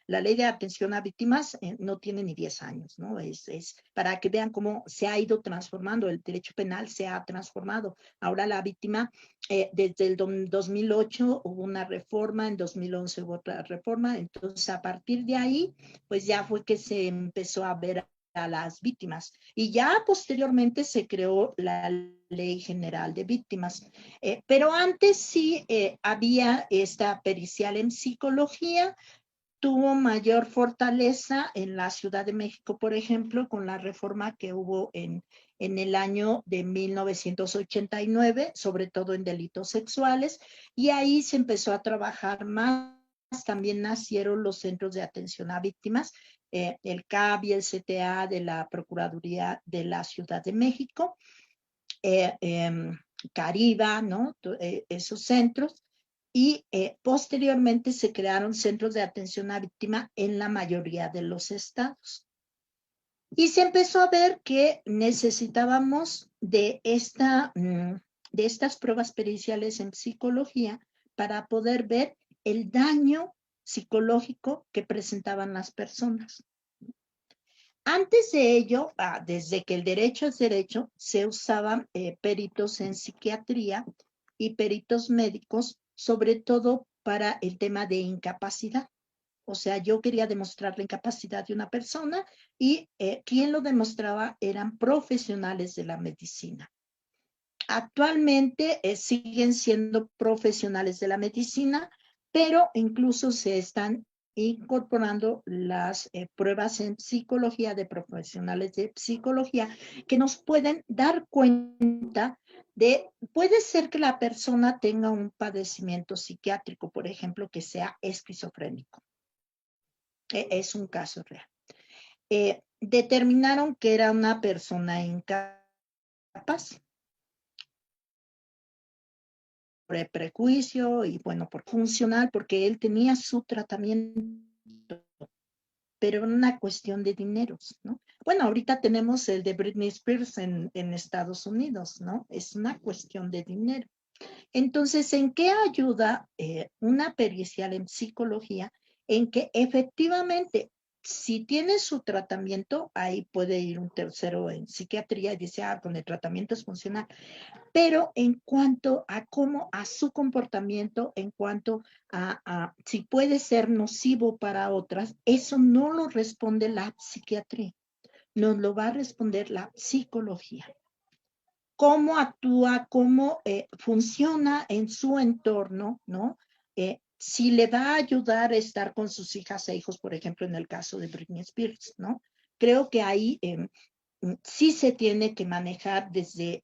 la ley de atención a víctimas no tiene ni 10 años, ¿no? Es para que vean cómo se ha ido transformando, el derecho penal se ha transformado. Ahora la víctima, desde el 2008 hubo una reforma, en 2011 hubo otra reforma, entonces a partir de ahí, pues ya fue que se empezó a ver a las víctimas. Y ya posteriormente se creó la Ley General de Víctimas. Pero antes sí había esta pericial en psicología, tuvo mayor fortaleza en la Ciudad de México, por ejemplo, con la reforma que hubo en el año de 1989, sobre todo en delitos sexuales, y ahí se empezó a trabajar más. También nacieron los centros de atención a víctimas, el CAB y el CTA de la Procuraduría de la Ciudad de México, Cariba, ¿no? Esos centros. Y posteriormente se crearon centros de atención a víctima en la mayoría de los estados. Y se empezó a ver que necesitábamos de estas pruebas periciales en psicología para poder ver el daño psicológico que presentaban las personas. Antes de ello, desde que el derecho es derecho, se usaban peritos en psiquiatría y peritos médicos, sobre todo para el tema de incapacidad. O sea, yo quería demostrar la incapacidad de una persona y quien lo demostraba eran profesionales de la medicina. Actualmente siguen siendo profesionales de la medicina, pero incluso se están incorporando las pruebas en psicología de profesionales de psicología que nos pueden dar cuenta de, puede ser que la persona tenga un padecimiento psiquiátrico, por ejemplo, que sea esquizofrénico. Es un caso real. Determinaron que era una persona incapaz, prejuicio y bueno, por funcional, porque él tenía su tratamiento, pero era una cuestión de dineros, ¿no? Bueno, ahorita tenemos el de Britney Spears en Estados Unidos, ¿no? Es una cuestión de dinero. Entonces, ¿en qué ayuda una pericial en psicología? En que efectivamente, si tiene su tratamiento, ahí puede ir un tercero en psiquiatría y dice, con el tratamiento es funcional. Pero en cuanto a cómo, a su comportamiento, en cuanto a si puede ser nocivo para otras, eso no lo responde la psiquiatría, nos lo va a responder la psicología. Cómo actúa, cómo funciona en su entorno, ¿no? Si le va a ayudar a estar con sus hijas e hijos, por ejemplo, en el caso de Britney Spears, ¿no? Creo que ahí sí se tiene que manejar desde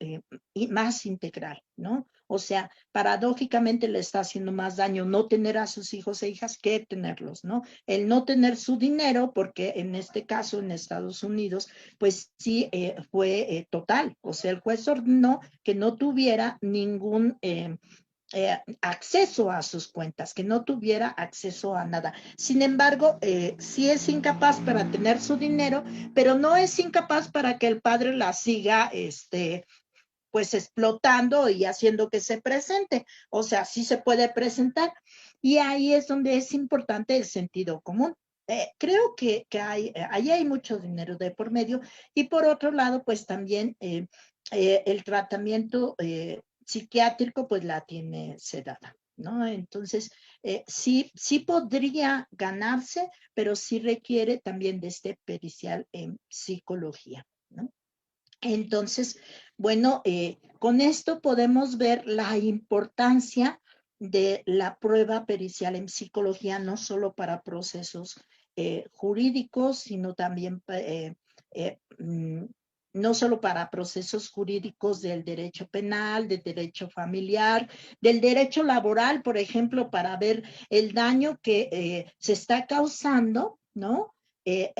más integral, ¿no? O sea, paradójicamente le está haciendo más daño no tener a sus hijos e hijas que tenerlos, ¿no? El no tener su dinero, porque en este caso en Estados Unidos, pues sí fue total. O sea, el juez ordenó que no tuviera ningún acceso a sus cuentas, que no tuviera acceso a nada. Sin embargo, sí es incapaz para tener su dinero, pero no es incapaz para que el padre la siga, pues explotando y haciendo que se presente. O sea, sí se puede presentar. Y ahí es donde es importante el sentido común. Creo que ahí hay mucho dinero de por medio. Y por otro lado, pues también el tratamiento psiquiátrico, pues la tiene sedada, ¿no? Entonces, sí podría ganarse, pero sí requiere también de este pericial en psicología, ¿no? Entonces, bueno, con esto podemos ver la importancia de la prueba pericial en psicología, no solo para procesos jurídicos, sino también eh, mm, no solo para procesos jurídicos del derecho penal, del derecho familiar, del derecho laboral, por ejemplo, para ver el daño que se está causando, ¿no?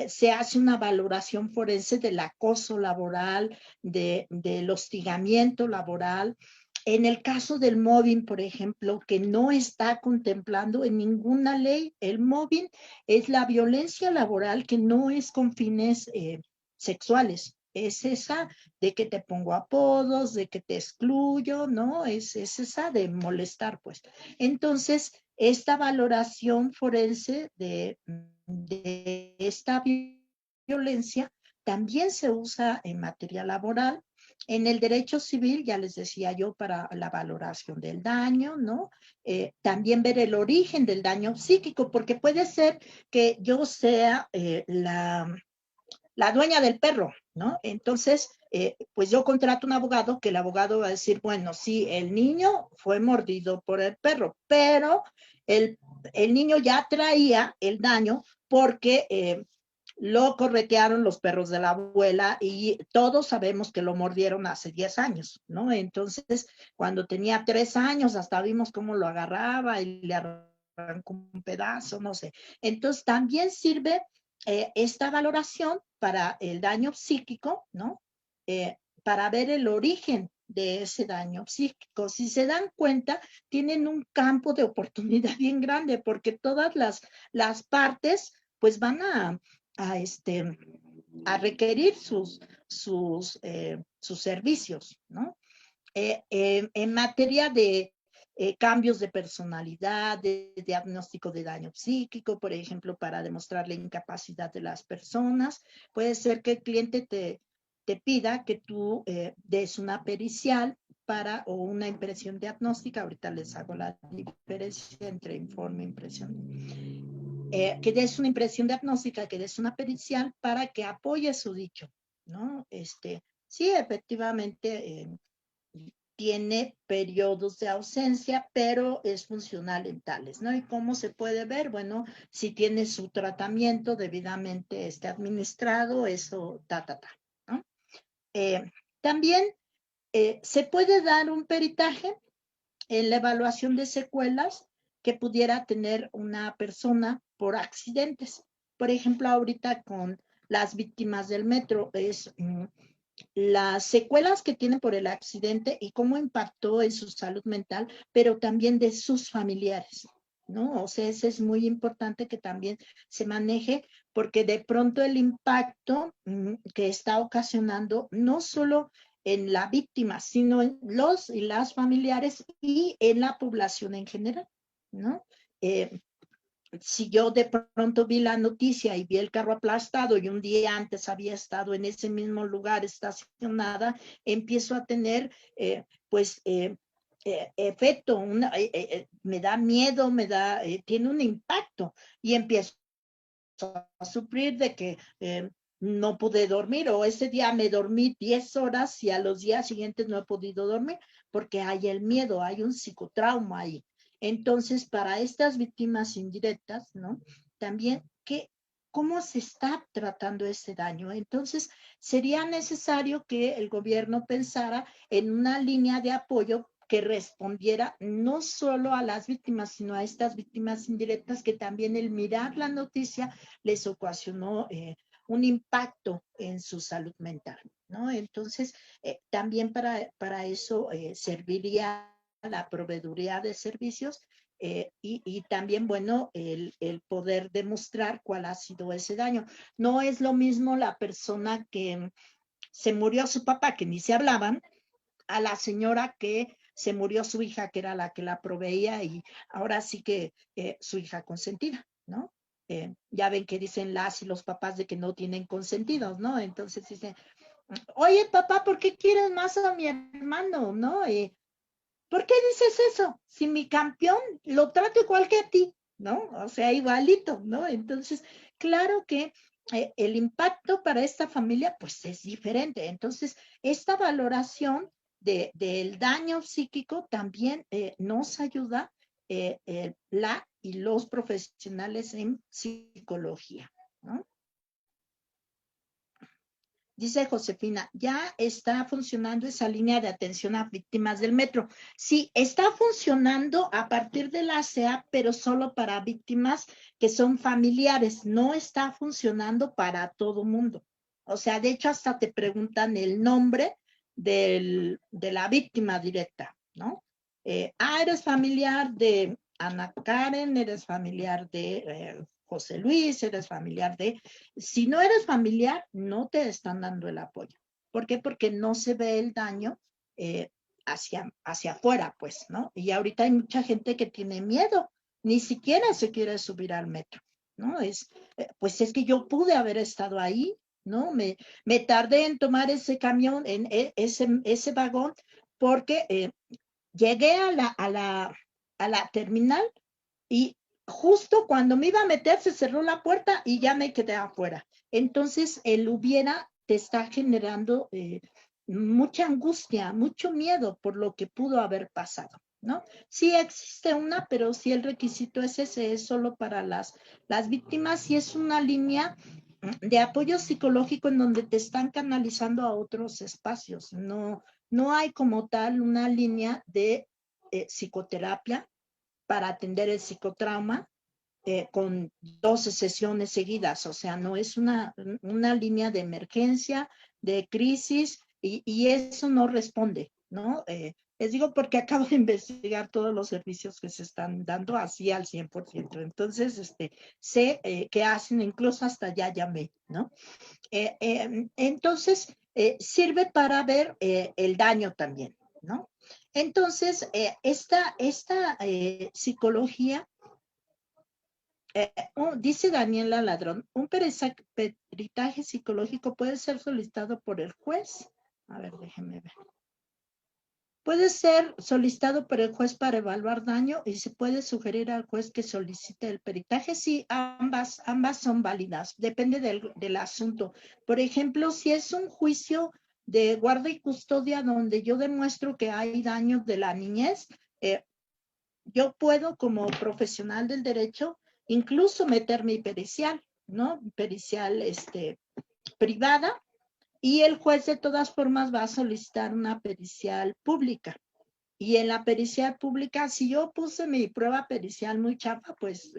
Se hace una valoración forense del acoso laboral, del hostigamiento laboral. En el caso del mobbing, por ejemplo, que no está contemplando en ninguna ley, el mobbing es la violencia laboral que no es con fines sexuales. Es esa de que te pongo apodos, de que te excluyo, ¿no? Es esa de molestar, pues. Entonces, esta valoración forense de esta violencia también se usa en materia laboral. En el derecho civil, ya les decía yo, para la valoración del daño, ¿no? También ver el origen del daño psíquico, porque puede ser que yo sea la dueña del perro, ¿no? Entonces, pues yo contrato un abogado que el abogado va a decir, bueno, sí, el niño fue mordido por el perro, pero el, el niño ya traía el daño porque lo corretearon los perros de la abuela y todos sabemos que lo mordieron hace 10 años, ¿no? Entonces, cuando tenía 3 años, hasta vimos cómo lo agarraba y le arrancó un pedazo, no sé. Entonces, también sirve esta valoración para el daño psíquico, ¿no? Para ver el origen de ese daño psíquico. Si se dan cuenta, tienen un campo de oportunidad bien grande porque todas las partes pues van a, este, a requerir sus servicios, ¿no? En materia de cambios de personalidad, de diagnóstico de daño psíquico, por ejemplo, para demostrar la incapacidad de las personas, puede ser que el cliente te pida que tú des una pericial para o una impresión diagnóstica. Ahorita les hago la diferencia entre informe e impresión. Que des una impresión diagnóstica, que des una pericial para que apoye su dicho, ¿no? Sí, efectivamente, tiene periodos de ausencia, pero es funcional en tales, ¿no? ¿Y cómo se puede ver? Bueno, si tiene su tratamiento debidamente administrado, eso, ¿no? Eh, También se puede dar un peritaje en la evaluación de secuelas que pudiera tener una persona por accidentes. Por ejemplo, ahorita con las víctimas del metro es las secuelas que tienen por el accidente y cómo impactó en su salud mental, pero también de sus familiares, ¿no? O sea, eso es muy importante que también se maneje porque de pronto el impacto que está ocasionando no solo en la víctima, sino en los y las familiares y en la población en general, ¿no? Si yo de pronto vi la noticia y vi el carro aplastado y un día antes había estado en ese mismo lugar estacionada, empiezo a tener, pues, efecto, me da miedo, tiene un impacto y empiezo a sufrir de que no pude dormir o ese día me dormí 10 horas y a los días siguientes no he podido dormir porque hay el miedo, hay un psicotrauma ahí. Entonces, para estas víctimas indirectas, ¿no? También, ¿cómo se está tratando este daño? Entonces, sería necesario que el gobierno pensara en una línea de apoyo que respondiera no solo a las víctimas, sino a estas víctimas indirectas que también el mirar la noticia les ocasionó un impacto en su salud mental, ¿no? Entonces, también para eso serviría la proveeduría de servicios y también, bueno, el poder demostrar cuál ha sido ese daño. No es lo mismo la persona que se murió su papá, que ni se hablaban, a la señora que se murió su hija, que era la que la proveía y ahora sí que su hija consentida, ¿no? Ya ven que dicen las y los papás de que no tienen consentidos, ¿no? Entonces dicen, oye papá, ¿por qué quieres más a mi hermano? ¿No? ¿Por qué dices eso? Si mi campeón lo trato igual que a ti, ¿no? O sea, igualito, ¿no? Entonces, claro que el impacto para esta familia, pues es diferente. Entonces, esta valoración del daño psíquico también nos ayuda la y los profesionales en psicología, ¿no? Dice Josefina, ya está funcionando esa línea de atención a víctimas del metro. Sí, está funcionando a partir de la CEA, pero solo para víctimas que son familiares. No está funcionando para todo mundo. O sea, de hecho, hasta te preguntan el nombre de la víctima directa, ¿no? Eres familiar de Ana Karen, eres familiar de José Luis, eres familiar de... Si no eres familiar, no te están dando el apoyo. ¿Por qué? Porque no se ve el daño hacia afuera, pues, ¿no? Y ahorita hay mucha gente que tiene miedo, ni siquiera se quiere subir al metro, ¿no? Pues es que yo pude haber estado ahí, ¿no? Me tardé en tomar ese camión, en ese vagón, porque llegué a la terminal y justo cuando me iba a meter se cerró la puerta y ya me quedé afuera. Entonces, el hubiera te está generando mucha angustia, mucho miedo por lo que pudo haber pasado, ¿no? Sí existe una, pero sí el requisito es ese, es solo para las víctimas y es una línea de apoyo psicológico en donde te están canalizando a otros espacios. No hay como tal una línea de psicoterapia para atender el psicotrauma con 12 sesiones seguidas, o sea, no es una línea de emergencia, de crisis, y eso no responde, ¿no? Les digo porque acabo de investigar todos los servicios que se están dando así al 100%. Entonces, sé qué hacen, incluso hasta ya llamé, ¿no? Entonces, sirve para ver el daño también, ¿no? Entonces, esta psicología, dice Daniela Ladrón, un peritaje psicológico puede ser solicitado por el juez. A ver, déjeme ver. Puede ser solicitado por el juez para evaluar daño y se puede sugerir al juez que solicite el peritaje. Sí, ambas son válidas, depende del asunto. Por ejemplo, si es un juicio de guarda y custodia donde yo demuestro que hay daño de la niñez, yo puedo como profesional del derecho incluso meter mi pericial, ¿no? Pericial privada, y el juez de todas formas va a solicitar una pericial pública. Y en la pericial pública, si yo puse mi prueba pericial muy chafa, pues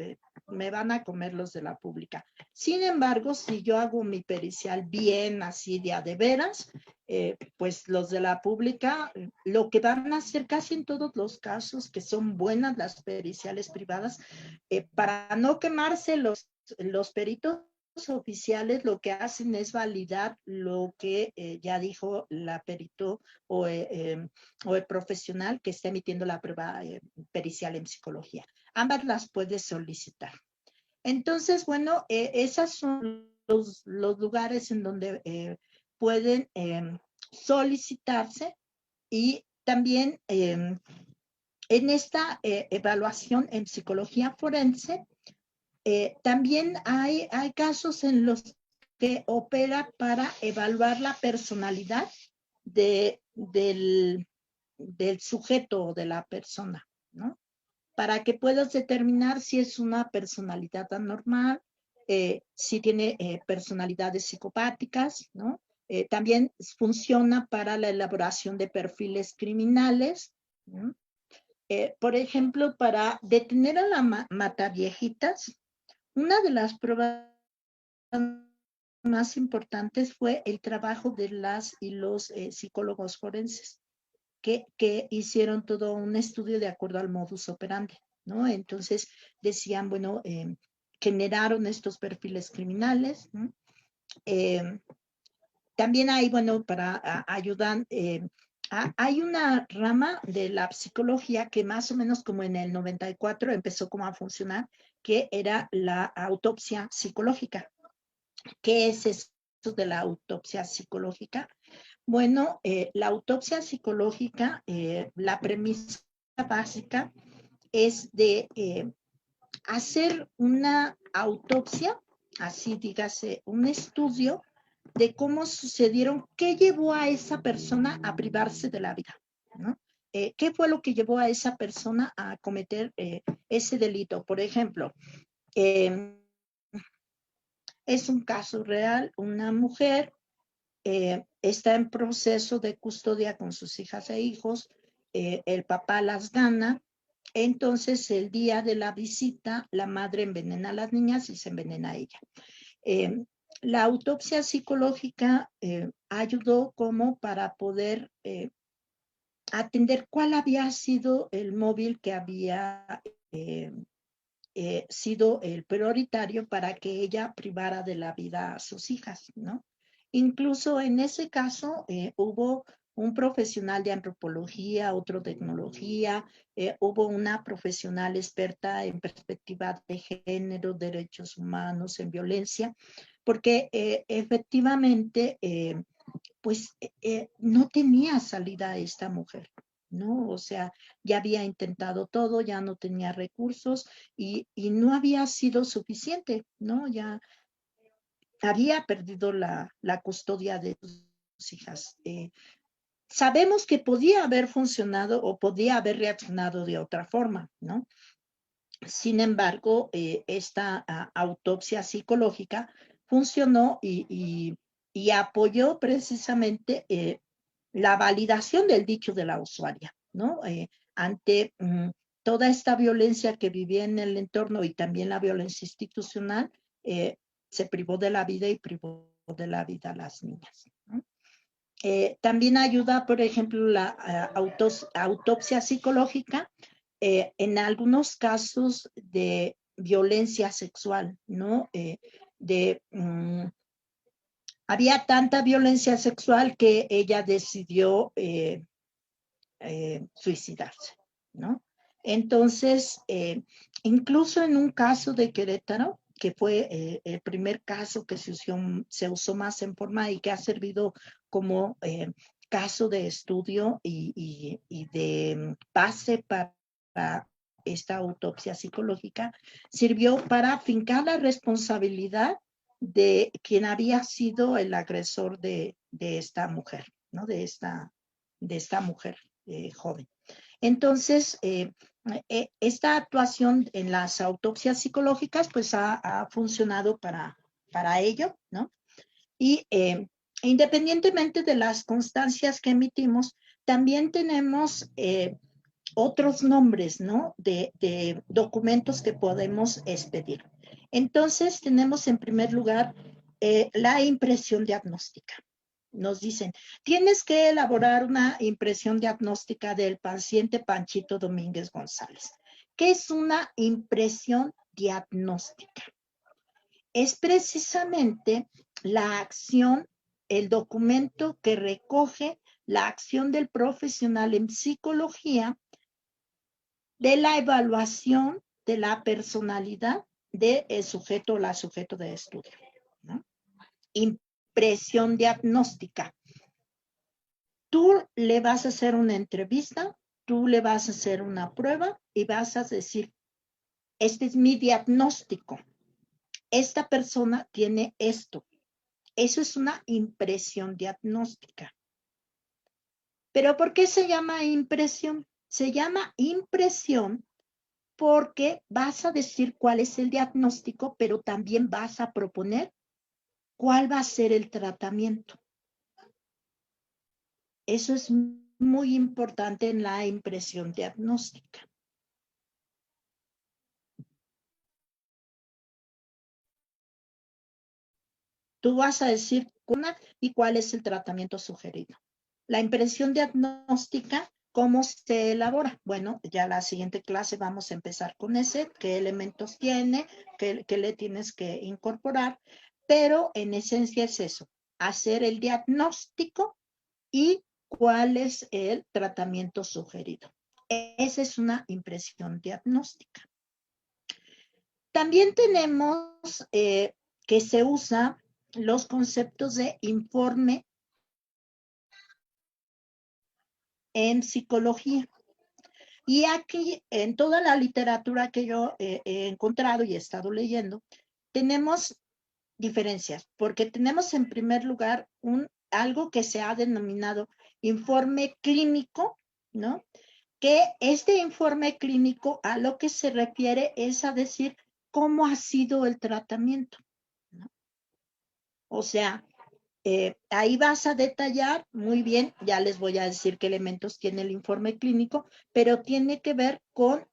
me van a comer los de la pública. Sin embargo, si yo hago mi pericial bien, así de veras, pues los de la pública, lo que van a hacer casi en todos los casos, que son buenas las periciales privadas, para no quemarse los peritos oficiales, lo que hacen es validar lo que ya dijo la perito o el profesional que está emitiendo la prueba pericial en psicología. Ambas las puedes solicitar. Entonces, bueno, esos son los lugares en donde pueden solicitarse, y también en esta evaluación en psicología forense, también hay casos en los que opera para evaluar la personalidad del sujeto o de la persona, ¿no? Para que puedas determinar si es una personalidad anormal, si tiene personalidades psicopáticas, ¿no? También funciona para la elaboración de perfiles criminales, ¿no? Por ejemplo, para detener a la mataviejitas, una de las pruebas más importantes fue el trabajo de las y los psicólogos forenses que hicieron todo un estudio de acuerdo al modus operandi, ¿no? Entonces decían, bueno, generaron estos perfiles criminales, ¿no? También hay, bueno, para ayudar, hay una rama de la psicología que más o menos como en el 94 empezó como a funcionar, que era la autopsia psicológica. ¿Qué es eso de la autopsia psicológica? Bueno, la autopsia psicológica, la premisa básica es de hacer una autopsia, así dígase, un estudio de cómo sucedieron, qué llevó a esa persona a privarse de la vida, ¿no? ¿Qué fue lo que llevó a esa persona a cometer ese delito? Por ejemplo, eh, es un caso real, una mujer está en proceso de custodia con sus hijas e hijos, el papá las gana, entonces el día de la visita la madre envenena a las niñas y se envenena a ella. Eh, la autopsia psicológica ayudó como para poder atender cuál había sido el móvil que había eh, sido el prioritario para que ella privara de la vida a sus hijas, ¿no? Incluso en ese caso hubo un profesional de antropología, otro de tecnología, hubo una profesional experta en perspectiva de género, derechos humanos, en violencia, porque efectivamente pues no tenía salida esta mujer, ¿no? O sea, ya había intentado todo, ya no tenía recursos y no había sido suficiente, ¿no? Ya había perdido la custodia de sus hijas. Sabemos que podía haber funcionado o podía haber reaccionado de otra forma, ¿no? Sin embargo, esta autopsia psicológica funcionó y apoyó precisamente la validación del dicho de la usuaria, ¿no? Ante toda esta violencia que vivía en el entorno y también la violencia institucional, se privó de la vida y privó de la vida a las niñas, ¿no? También ayuda, por ejemplo, la autopsia psicológica en algunos casos de violencia sexual, ¿no? Había tanta violencia sexual que ella decidió suicidarse, ¿no? Entonces, incluso en un caso de Querétaro, que fue el primer caso que se usó más en forma y que ha servido como caso de estudio y de base para esta autopsia psicológica, sirvió para fincar la responsabilidad de quien había sido el agresor de esta mujer, ¿no? De esta mujer joven. Entonces, esta actuación en las autopsias psicológicas pues ha funcionado para ello, ¿no? Y independientemente de las constancias que emitimos, también tenemos otros nombres, ¿no? De documentos que podemos expedir. Entonces, tenemos en primer lugar la impresión diagnóstica. Nos dicen, tienes que elaborar una impresión diagnóstica del paciente Panchito Domínguez González. ¿Qué es una impresión diagnóstica? Es precisamente la acción, el documento que recoge la acción del profesional en psicología de la evaluación de la personalidad del sujeto o la sujeto de estudio, ¿no? Impresión diagnóstica. Tú le vas a hacer una entrevista, tú le vas a hacer una prueba y vas a decir, este es mi diagnóstico, esta persona tiene esto. Eso es una impresión diagnóstica. ¿Pero por qué se llama impresión? Se llama impresión porque vas a decir cuál es el diagnóstico, pero también vas a proponer cuál va a ser el tratamiento. Eso es muy importante en la impresión diagnóstica. Tú vas a decir una y cuál es el tratamiento sugerido. La impresión diagnóstica, ¿cómo se elabora? Bueno, ya la siguiente clase vamos a empezar con ese, qué elementos tiene, qué le tienes que incorporar, pero en esencia es eso, hacer el diagnóstico y cuál es el tratamiento sugerido. Esa es una impresión diagnóstica. También tenemos que se usa los conceptos de informe en psicología. Y aquí, en toda la literatura que yo he encontrado y he estado leyendo, tenemos diferencias, porque tenemos en primer lugar algo que se ha denominado informe clínico, ¿no? Que este informe clínico a lo que se refiere es a decir cómo ha sido el tratamiento, ¿no? O sea, ahí vas a detallar muy bien, ya les voy a decir qué elementos tiene el informe clínico, pero tiene que ver con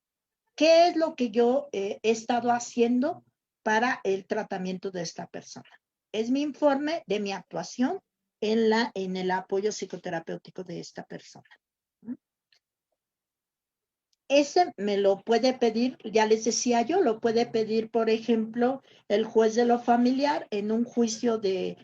qué es lo que yo he estado haciendo para el tratamiento de esta persona. Es mi informe de mi actuación en el apoyo psicoterapéutico de esta persona. Ese me lo puede pedir, ya les decía yo, lo puede pedir, por ejemplo, el juez de lo familiar en un juicio de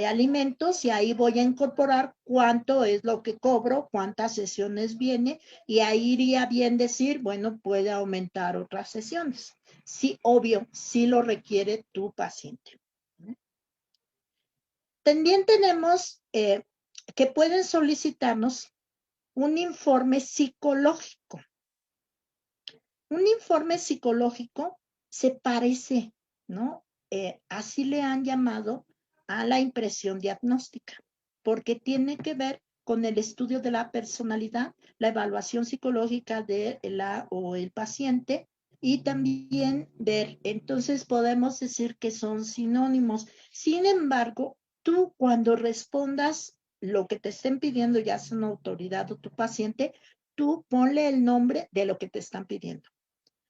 alimentos, y ahí voy a incorporar cuánto es lo que cobro, cuántas sesiones viene, y ahí iría bien decir, bueno, puede aumentar otras sesiones. Sí, obvio, sí lo requiere tu paciente. También tenemos que pueden solicitarnos un informe psicológico. Un informe psicológico se parece, ¿no? Así le han llamado a la impresión diagnóstica, porque tiene que ver con el estudio de la personalidad, la evaluación psicológica de la o el paciente, y también ver, entonces podemos decir que son sinónimos. Sin embargo, tú cuando respondas lo que te estén pidiendo, ya sea una autoridad o tu paciente, tú ponle el nombre de lo que te están pidiendo.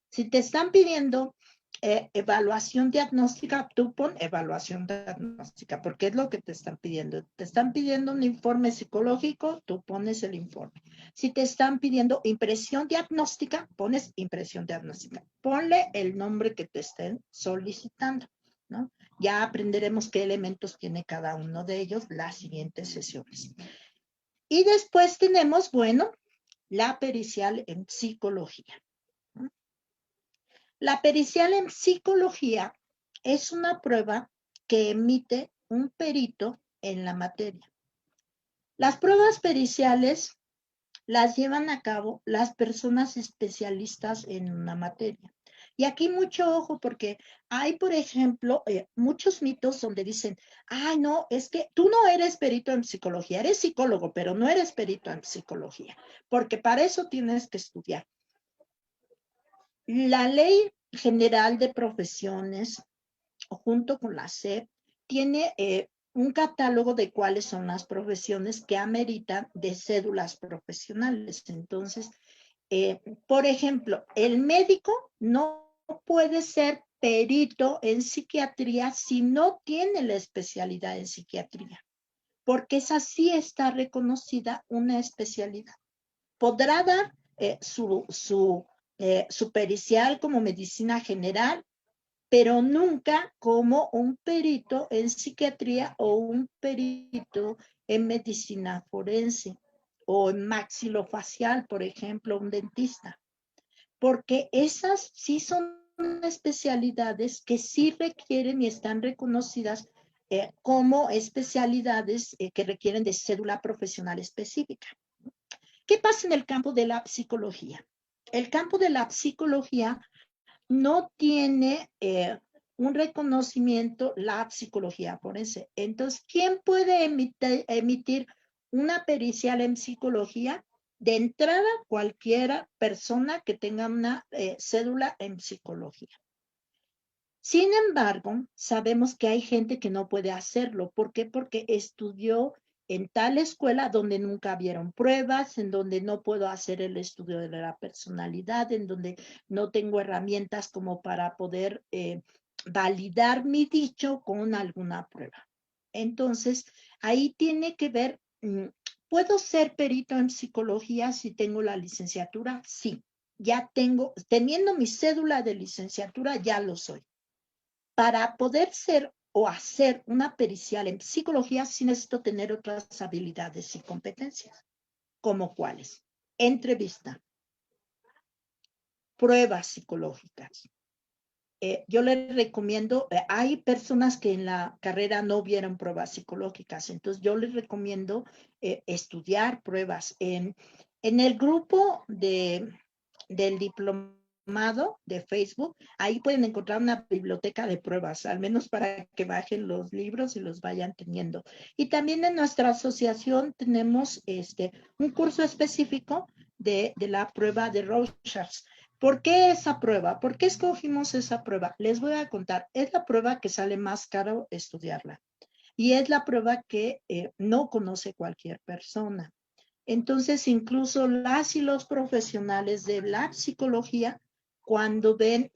Si te están pidiendo evaluación diagnóstica, tú pon evaluación diagnóstica, porque es lo que te están pidiendo. Te están pidiendo un informe psicológico, tú pones el informe. Si te están pidiendo impresión diagnóstica, pones impresión diagnóstica. Ponle el nombre que te estén solicitando, ¿no? Ya aprenderemos qué elementos tiene cada uno de ellos las siguientes sesiones. Y después tenemos, bueno, la pericial en psicología. La pericial en psicología es una prueba que emite un perito en la materia. Las pruebas periciales las llevan a cabo las personas especialistas en una materia. Y aquí mucho ojo, porque hay, por ejemplo, muchos mitos donde dicen, ay, no, es que tú no eres perito en psicología, eres psicólogo, pero no eres perito en psicología, porque para eso tienes que estudiar. La Ley General de Profesiones, junto con la SEP, tiene un catálogo de cuáles son las profesiones que ameritan de cédulas profesionales. Entonces, por ejemplo, el médico no puede ser perito en psiquiatría si no tiene la especialidad en psiquiatría, porque esa sí está reconocida una especialidad. Podrá dar su pericial como medicina general, pero nunca como un perito en psiquiatría o un perito en medicina forense o en maxilofacial, por ejemplo, un dentista, porque esas sí son especialidades que sí requieren y están reconocidas como especialidades que requieren de cédula profesional específica. ¿Qué pasa en el campo de la psicología? El campo de la psicología no tiene un reconocimiento la psicología forense. Entonces, ¿quién puede emitir una pericial en psicología? De entrada, cualquiera persona que tenga una cédula en psicología. Sin embargo, sabemos que hay gente que no puede hacerlo. ¿Por qué? Porque estudió en tal escuela donde nunca vieron pruebas, en donde no puedo hacer el estudio de la personalidad, en donde no tengo herramientas como para poder validar mi dicho con alguna prueba. Entonces, ahí tiene que ver, ¿puedo ser perito en psicología si tengo la licenciatura? Sí, ya tengo, teniendo mi cédula de licenciatura, ya lo soy. Para poder ser o hacer una pericial en psicología, sí necesito tener otras habilidades y competencias. ¿Como cuáles? Entrevista, pruebas psicológicas, yo les recomiendo, hay personas que en la carrera no vieron pruebas psicológicas, entonces yo les recomiendo estudiar pruebas. En el grupo del diplomado de Facebook, ahí pueden encontrar una biblioteca de pruebas, al menos para que bajen los libros y los vayan teniendo. Y también en nuestra asociación tenemos un curso específico de la prueba de Rorschach. ¿Por qué esa prueba? ¿Por qué escogimos esa prueba? Les voy a contar. Es la prueba que sale más caro estudiarla y es la prueba que no conoce cualquier persona. Entonces, incluso las y los profesionales de la psicología, cuando ven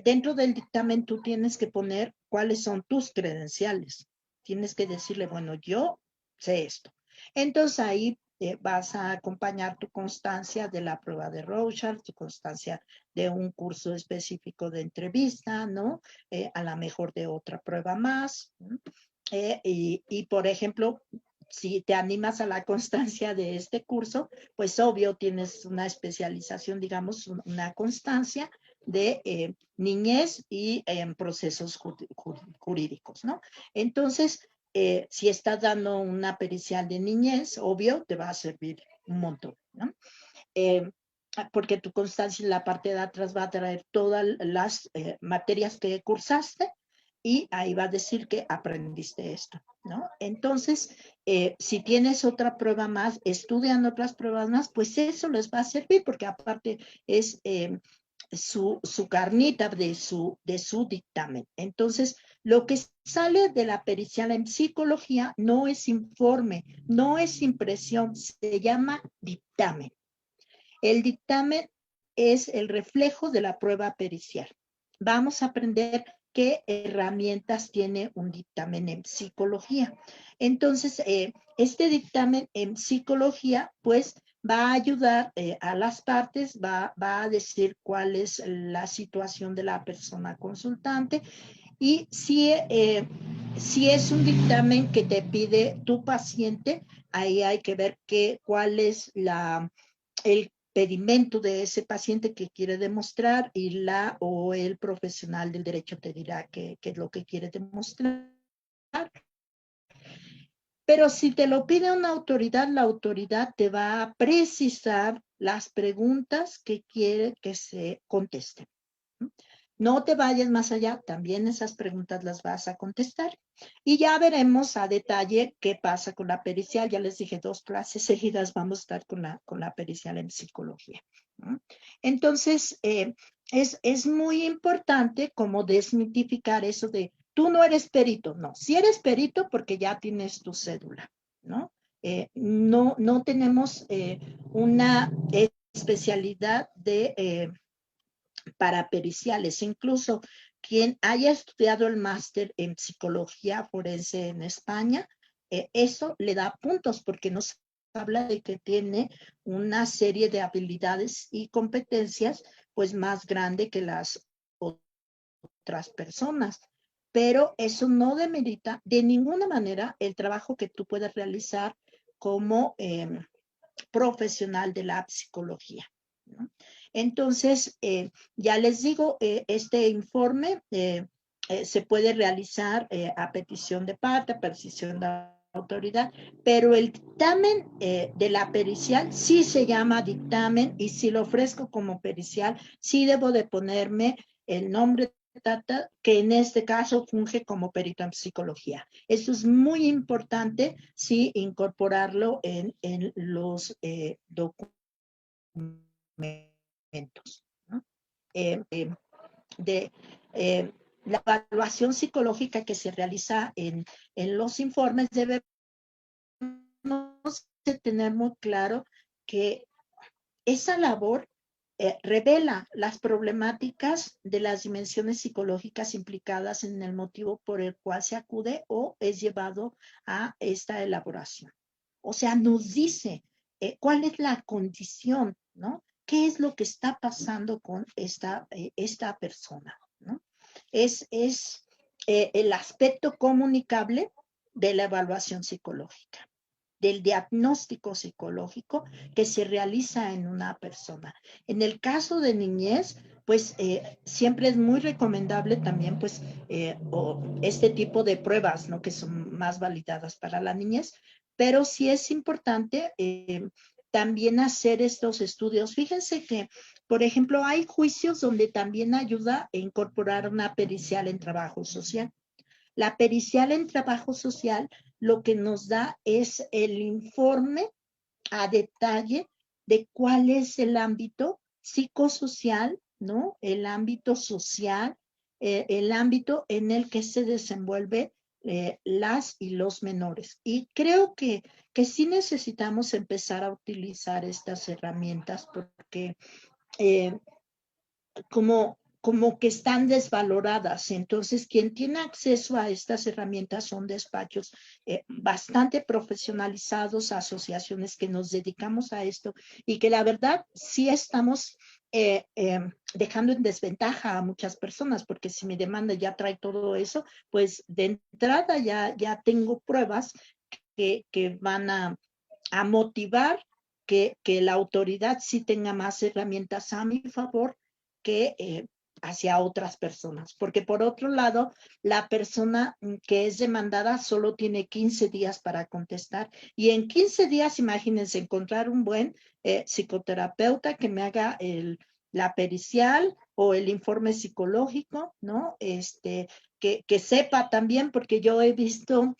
dentro del dictamen, tú tienes que poner cuáles son tus credenciales. Tienes que decirle, bueno, yo sé esto. Entonces ahí vas a acompañar tu constancia de la prueba de Rorschach, tu constancia de un curso específico de entrevista, ¿no? A lo mejor de otra prueba más. ¿No? Por ejemplo, si te animas a la constancia de este curso, pues obvio tienes una especialización, digamos, una constancia de niñez y procesos jurídicos, ¿no? Entonces, si estás dando una pericial de niñez, obvio, te va a servir un montón, ¿no? Eh, porque tu constancia en la parte de atrás va a traer todas las materias que cursaste y ahí va a decir que aprendiste esto, ¿no? Entonces, si tienes otra prueba más, estudian otras pruebas más, pues eso les va a servir porque aparte es su carnita de su dictamen. Entonces, lo que sale de la pericial en psicología no es informe, no es impresión, se llama dictamen. El dictamen es el reflejo de la prueba pericial. Vamos a aprender qué herramientas tiene un dictamen en psicología. Entonces, este dictamen en psicología, pues, va a ayudar a las partes, va a decir cuál es la situación de la persona consultante y si es un dictamen que te pide tu paciente, ahí hay que ver cuál es el pedimento de ese paciente que quiere demostrar y la o el profesional del derecho te dirá qué es lo que quiere demostrar. Pero si te lo pide una autoridad, la autoridad te va a precisar las preguntas que quiere que se contesten. No te vayas más allá, también esas preguntas las vas a contestar. Y ya veremos a detalle qué pasa con la pericial. Ya les dije, 2 clases seguidas vamos a estar con la pericial en psicología. ¿No? Entonces, es muy importante como desmitificar eso de, tú no eres perito. No, si eres perito porque ya tienes tu cédula, ¿no? No tenemos una especialidad para periciales. Incluso quien haya estudiado el máster en psicología forense en España, eso le da puntos porque nos habla de que tiene una serie de habilidades y competencias pues más grande que las otras personas. Pero eso no demerita de ninguna manera el trabajo que tú puedes realizar como profesional de la psicología, ¿no? Entonces, ya les digo, este informe se puede realizar a petición de parte, a petición de autoridad, pero el dictamen de la pericial sí se llama dictamen y si lo ofrezco como pericial, sí debo de ponerme el nombre Tata, que en este caso funge como perito en psicología. Eso es muy importante, sí, incorporarlo en los documentos, ¿no? Eh, eh, de la evaluación psicológica que se realiza en los informes debemos de tener muy claro que esa labor revela las problemáticas de las dimensiones psicológicas implicadas en el motivo por el cual se acude o es llevado a esta elaboración. O sea, nos dice cuál es la condición, ¿no? ¿Qué es lo que está pasando con esta persona, ¿no? Es el aspecto comunicable de la evaluación psicológica, del diagnóstico psicológico que se realiza en una persona. En el caso de niñez, pues siempre es muy recomendable también, pues, este tipo de pruebas, ¿no? Que son más validadas para la niñez, pero sí es importante también hacer estos estudios. Fíjense que, por ejemplo, hay juicios donde también ayuda a incorporar una pericial en trabajo social. La pericial en trabajo social lo que nos da es el informe a detalle de cuál es el ámbito psicosocial, ¿no? El ámbito social, el ámbito en el que se desenvuelve las y los menores. Y creo que sí necesitamos empezar a utilizar estas herramientas porque eh, como que están desvaloradas. Entonces, quien tiene acceso a estas herramientas son despachos bastante profesionalizados, asociaciones que nos dedicamos a esto y que la verdad sí estamos dejando en desventaja a muchas personas, porque si mi demanda ya trae todo eso, pues de entrada ya tengo pruebas que van a motivar que la autoridad sí tenga más herramientas a mi favor que hacia otras personas. Porque por otro lado, la persona que es demandada solo tiene 15 días para contestar y en 15 días, imagínense, encontrar un buen psicoterapeuta que me haga la pericial o el informe psicológico, ¿no? Que sepa también, porque yo he visto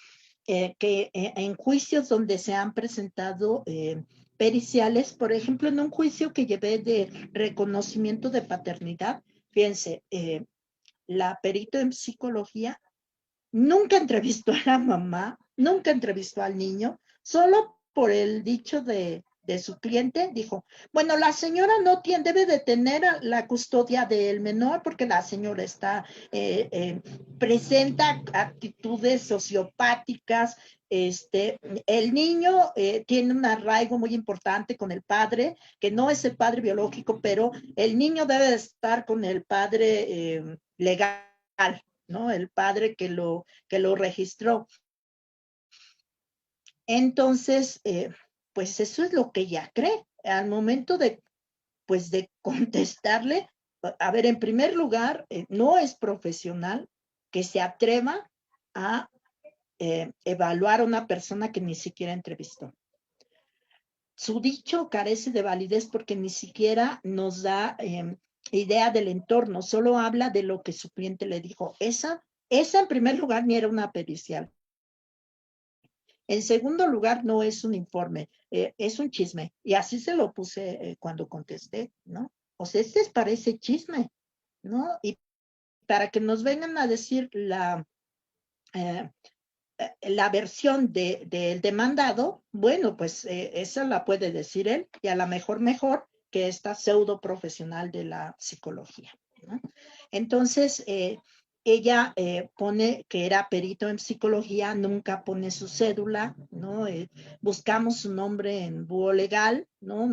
que en juicios donde se han presentado periciales, por ejemplo, en un juicio que llevé de reconocimiento de paternidad, fíjense, la perito en psicología nunca entrevistó a la mamá, nunca entrevistó al niño, solo por el dicho de su cliente, dijo, bueno, la señora no tiene, debe de tener la custodia del menor porque la señora está, presenta actitudes sociopáticas, el niño tiene un arraigo muy importante con el padre, que no es el padre biológico, pero el niño debe de estar con el padre legal, ¿no? El padre que lo registró. Entonces, pues eso es lo que ella cree. Al momento pues de contestarle, a ver, en primer lugar, no es profesional que se atreva a evaluar a una persona que ni siquiera entrevistó. Su dicho carece de validez porque ni siquiera nos da idea del entorno, solo habla de lo que su cliente le dijo. Esa en primer lugar ni era una pericial. En segundo lugar, no es un informe, es un chisme. Y así se lo puse cuando contesté, ¿no? O sea, parece chisme, ¿no? Y para que nos vengan a decir eh, la versión del demandado, bueno, pues esa la puede decir él y a lo mejor que esta pseudo profesional de la psicología, ¿no? Entonces, ella pone que era perito en psicología, nunca pone su cédula, ¿no? Buscamos su nombre en búho legal, ¿no?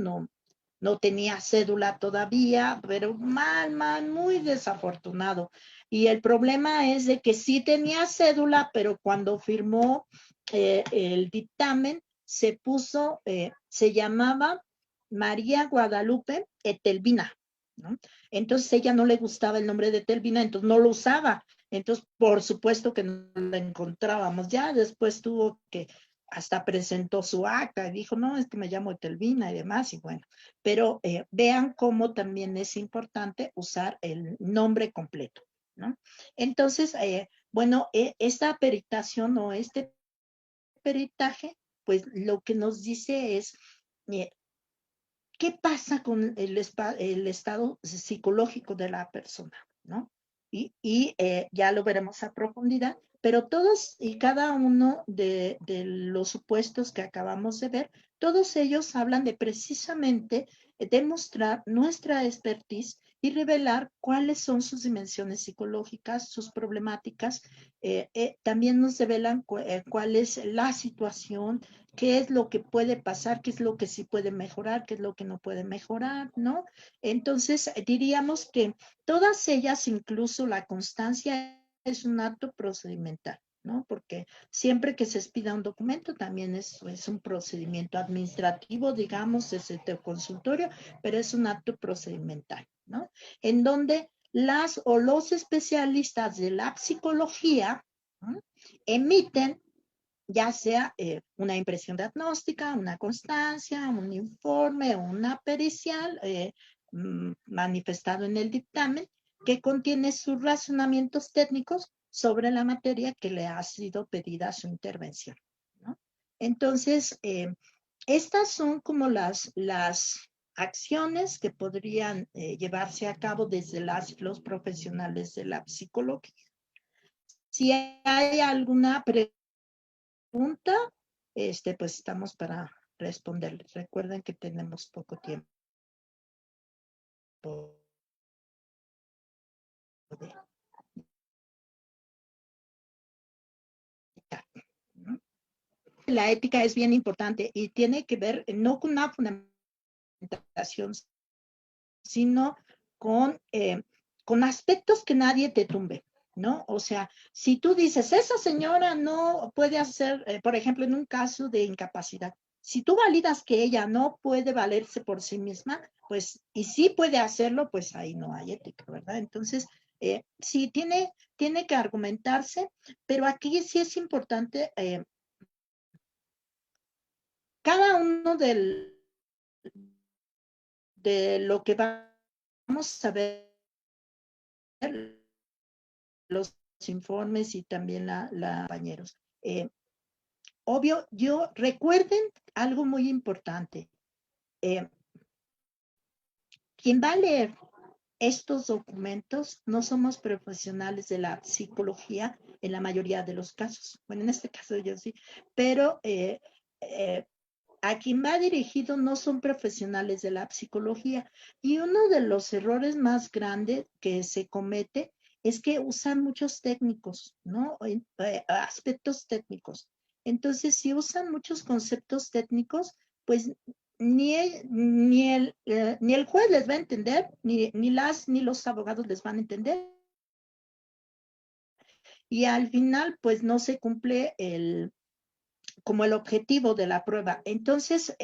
No tenía cédula todavía, pero mal, muy desafortunado. Y el problema es de que sí tenía cédula, pero cuando firmó el dictamen, se llamaba María Guadalupe Etelvina, ¿no? Entonces ella no le gustaba el nombre de Etelvina, entonces no lo usaba. Entonces, por supuesto que no lo encontrábamos. Ya después tuvo que, hasta presentó su acta y dijo, no, es que me llamo Etelvina y demás, y bueno, pero vean cómo también es importante usar el nombre completo, ¿no? Entonces, bueno, esta peritación o este peritaje, pues lo que nos dice es, eh, ¿qué pasa con el estado psicológico de la persona, ¿no? Y ya lo veremos a profundidad, pero todos y cada uno de los supuestos que acabamos de ver, todos ellos hablan de precisamente demostrar nuestra expertise y revelar cuáles son sus dimensiones psicológicas, sus problemáticas. También nos revelan cuál es la situación, qué es lo que puede pasar, qué es lo que sí puede mejorar, qué es lo que no puede mejorar, ¿no? Entonces, diríamos que todas ellas, incluso la constancia, es un acto procedimental, ¿no? Porque siempre que se expida un documento también es un procedimiento administrativo, digamos, es el consultorio, pero es un acto procedimental. ¿no? En donde las o los especialistas de la psicología, ¿no?, emiten ya sea una impresión diagnóstica, una constancia, un informe o una pericial manifestado en el dictamen que contiene sus razonamientos técnicos sobre la materia que le ha sido pedida su intervención, ¿no? Entonces, estas son como las acciones que podrían llevarse a cabo desde los profesionales de la psicología. Si hay alguna pregunta, pues estamos para responderles. Recuerden que tenemos poco tiempo. La ética es bien importante y tiene que ver no con una fundamentación, sino con aspectos que nadie te tumbe, ¿no? O sea, si tú dices, esa señora no puede hacer, por ejemplo, en un caso de incapacidad, si tú validas que ella no puede valerse por sí misma, pues, y sí puede hacerlo, pues ahí no hay ética, ¿verdad? Entonces, sí, tiene que argumentarse, pero aquí sí es importante, cada uno de lo que vamos a ver, los informes y también compañeros. Obvio, recuerden algo muy importante. Quien va a leer estos documentos no somos profesionales de la psicología en la mayoría de los casos. Bueno, en este caso yo sí, pero a quien va dirigido no son profesionales de la psicología. Y uno de los errores más grandes que se comete es que usan muchos técnicos, ¿no? Aspectos técnicos. Entonces, si usan muchos conceptos técnicos, pues ni el juez les va a entender, ni los abogados les van a entender. Y al final, pues no se cumple como el objetivo de la prueba. Entonces,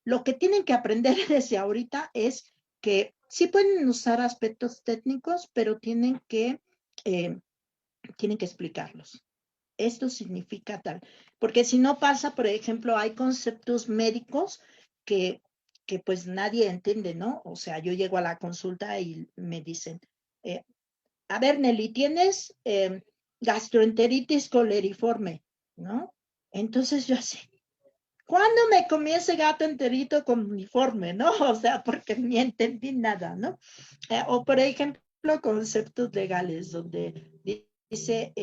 lo que tienen que aprender desde ahorita es que sí pueden usar aspectos técnicos, pero tienen que explicarlos. Esto significa tal. Porque si no pasa, por ejemplo, hay conceptos médicos que, que pues nadie entiende, ¿no? O sea, yo llego a la consulta y me dicen, a ver, Nelly, tienes gastroenteritis coleriforme, ¿no? Entonces yo así, ¿cuándo me comí ese gato enterito con uniforme, no? O sea, porque ni entendí nada, ¿no? O por ejemplo, conceptos legales donde dice,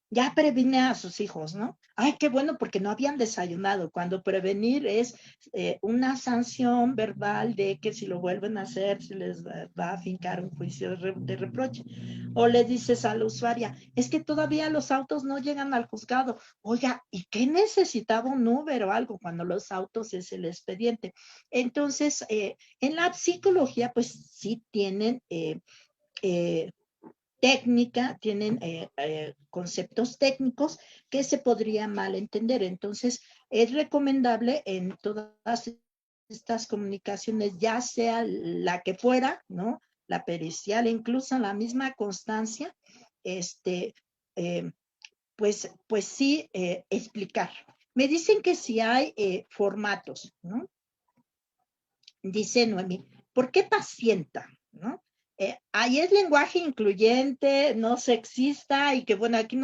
ya previne a sus hijos, ¿no? Ay, qué bueno, porque no habían desayunado. Cuando prevenir es una sanción verbal de que si lo vuelven a hacer, se les va a fincar un juicio de reproche. O le dices a la usuaria, es que todavía los autos no llegan al juzgado. Oiga, ¿y qué necesitaba un Uber o algo cuando los autos es el expediente? Entonces, en la psicología, pues sí tienen técnica, tienen conceptos técnicos que se podría malentender. Entonces, es recomendable en todas estas comunicaciones, ya sea la que fuera, ¿no? La pericial, incluso la misma constancia, eh, pues sí, explicar. Me dicen que si hay formatos, ¿no? Dice Noemí, ¿por qué pacienta? ¿No? Ahí es lenguaje incluyente, no sexista, y que bueno, aquí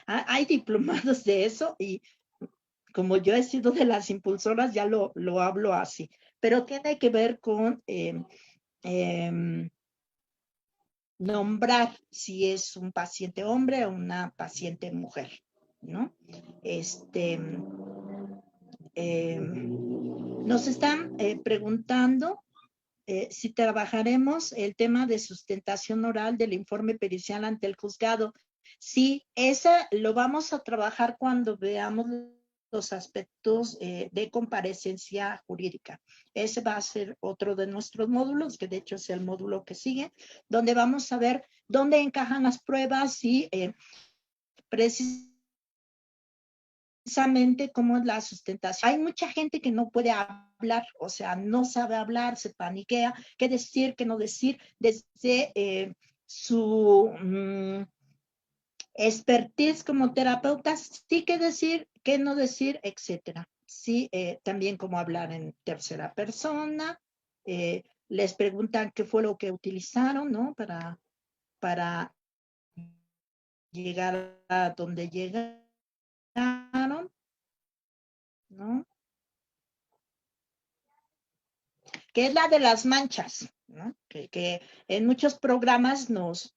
hay diplomados de eso, y como yo he sido de las impulsoras, ya lo hablo así, pero tiene que ver con nombrar si es un paciente hombre o una paciente mujer, ¿no? Nos están preguntando si trabajaremos el tema de sustentación oral del informe pericial ante el juzgado. Sí, esa lo vamos a trabajar cuando veamos los aspectos de comparecencia jurídica. Ese va a ser otro de nuestros módulos, que de hecho es el módulo que sigue, donde vamos a ver dónde encajan las pruebas y precisamente precisamente cómo es la sustentación. Hay mucha gente que no puede hablar, o sea, no sabe hablar, se paniquea, qué decir, qué no decir, desde su expertise como terapeuta, sí qué decir, qué no decir, etcétera. Sí, también cómo hablar en tercera persona, les preguntan qué fue lo que utilizaron, ¿no? Para llegar a donde llegaron, ¿no? Que es la de las manchas, ¿no? Que en muchos programas nos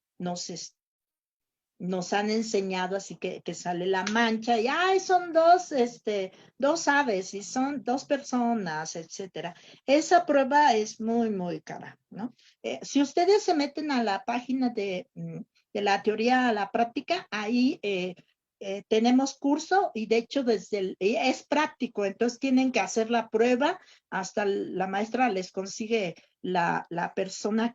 han enseñado así que sale la mancha y ay, son dos aves y son dos personas, etcétera. Esa prueba es muy, muy cara, ¿no? Si ustedes se meten a la página de la teoría a la práctica, ahí tenemos curso y de hecho es práctico, entonces tienen que hacer la prueba, hasta la maestra les consigue la persona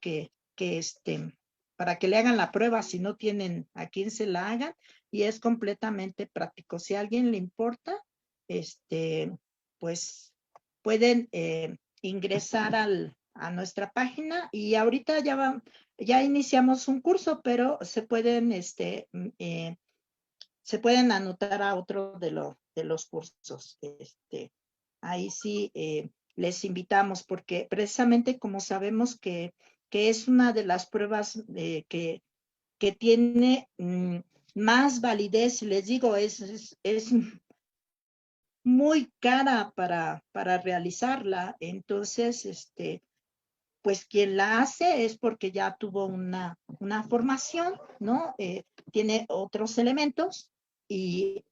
para que le hagan la prueba si no tienen a quién se la hagan, y es completamente práctico. Si a alguien le importa, pues pueden ingresar a nuestra página y ahorita ya iniciamos un curso, pero se pueden anotar a otro de los cursos. Ahí sí les invitamos porque precisamente como sabemos que es una de las pruebas que tiene más validez, les digo, es muy cara para realizarla, entonces, pues quien la hace es porque ya tuvo una formación, ¿no? Tiene otros elementos y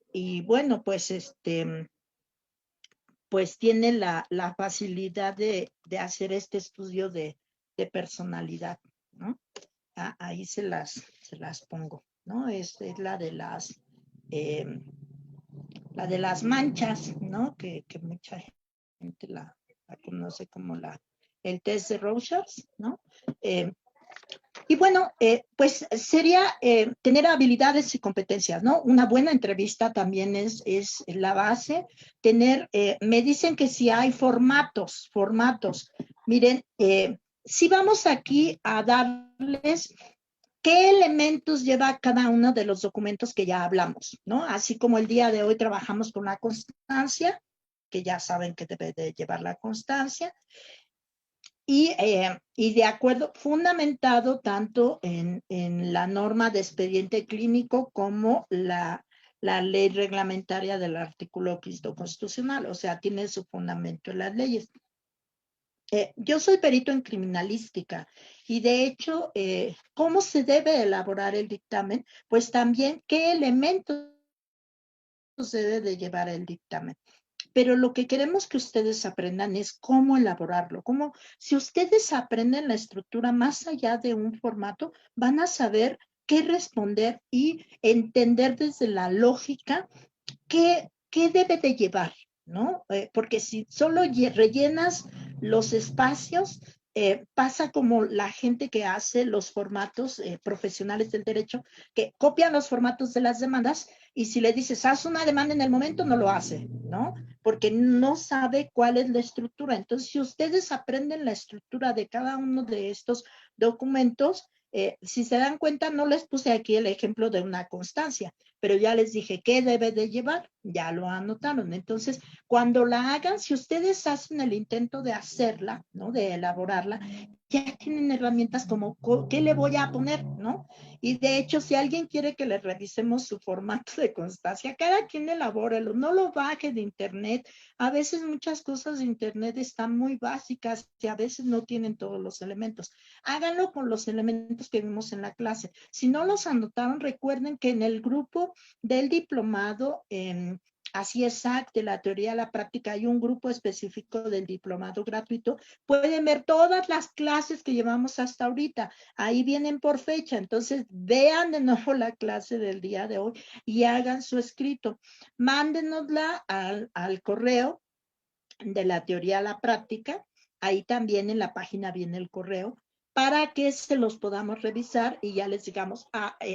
bueno, pues tiene la facilidad de hacer este estudio de personalidad, ¿no? Ahí se las pongo, ¿no? Es eh, la de las manchas, ¿no? Que mucha gente la conoce como el test de Rorschach, ¿no? Y bueno, pues sería tener habilidades y competencias, ¿no? Una buena entrevista también es la base. Me dicen que si hay formatos. Miren, si vamos aquí a darles qué elementos lleva cada uno de los documentos que ya hablamos, ¿no? Así como el día de hoy trabajamos con la constancia, que ya saben que debe de llevar la constancia, y de acuerdo, fundamentado tanto en la norma de expediente clínico como la ley reglamentaria del artículo quinto constitucional, o sea, tiene su fundamento en las leyes. Yo soy perito en criminalística y de hecho, ¿cómo se debe elaborar el dictamen? Pues también qué elementos se debe de llevar el dictamen. Pero lo que queremos que ustedes aprendan es cómo elaborarlo, si ustedes aprenden la estructura más allá de un formato, van a saber qué responder y entender desde la lógica qué debe de llevar, ¿no? Porque si solo rellenas los espacios, pasa como la gente que hace los formatos profesionales del derecho, que copian los formatos de las demandas y si le dices, haz una demanda en el momento, no lo hace, ¿no? Porque no sabe cuál es la estructura. Entonces, si ustedes aprenden la estructura de cada uno de estos documentos, si se dan cuenta, no les puse aquí el ejemplo de una constancia, pero ya les dije qué debe de llevar, ya lo anotaron. Entonces, cuando la hagan, si ustedes hacen el intento de hacerla, ¿no? De elaborarla, ya tienen herramientas como qué le voy a poner, ¿no? Y de hecho, si alguien quiere que le revisemos su formato de constancia, cada quien elabórelo, no lo baje de internet. A veces muchas cosas de internet están muy básicas y a veces no tienen todos los elementos. Háganlo con los elementos que vimos en la clase. Si no los anotaron, recuerden que en el grupo del diplomado Así exacto, de la teoría a la práctica, hay un grupo específico del diplomado gratuito. Pueden ver todas las clases que llevamos hasta ahorita. Ahí vienen por fecha. Entonces, vean de nuevo la clase del día de hoy y hagan su escrito. Mándenosla al correo de la teoría a la práctica. Ahí también en la página viene el correo para que se los podamos revisar y ya les digamos,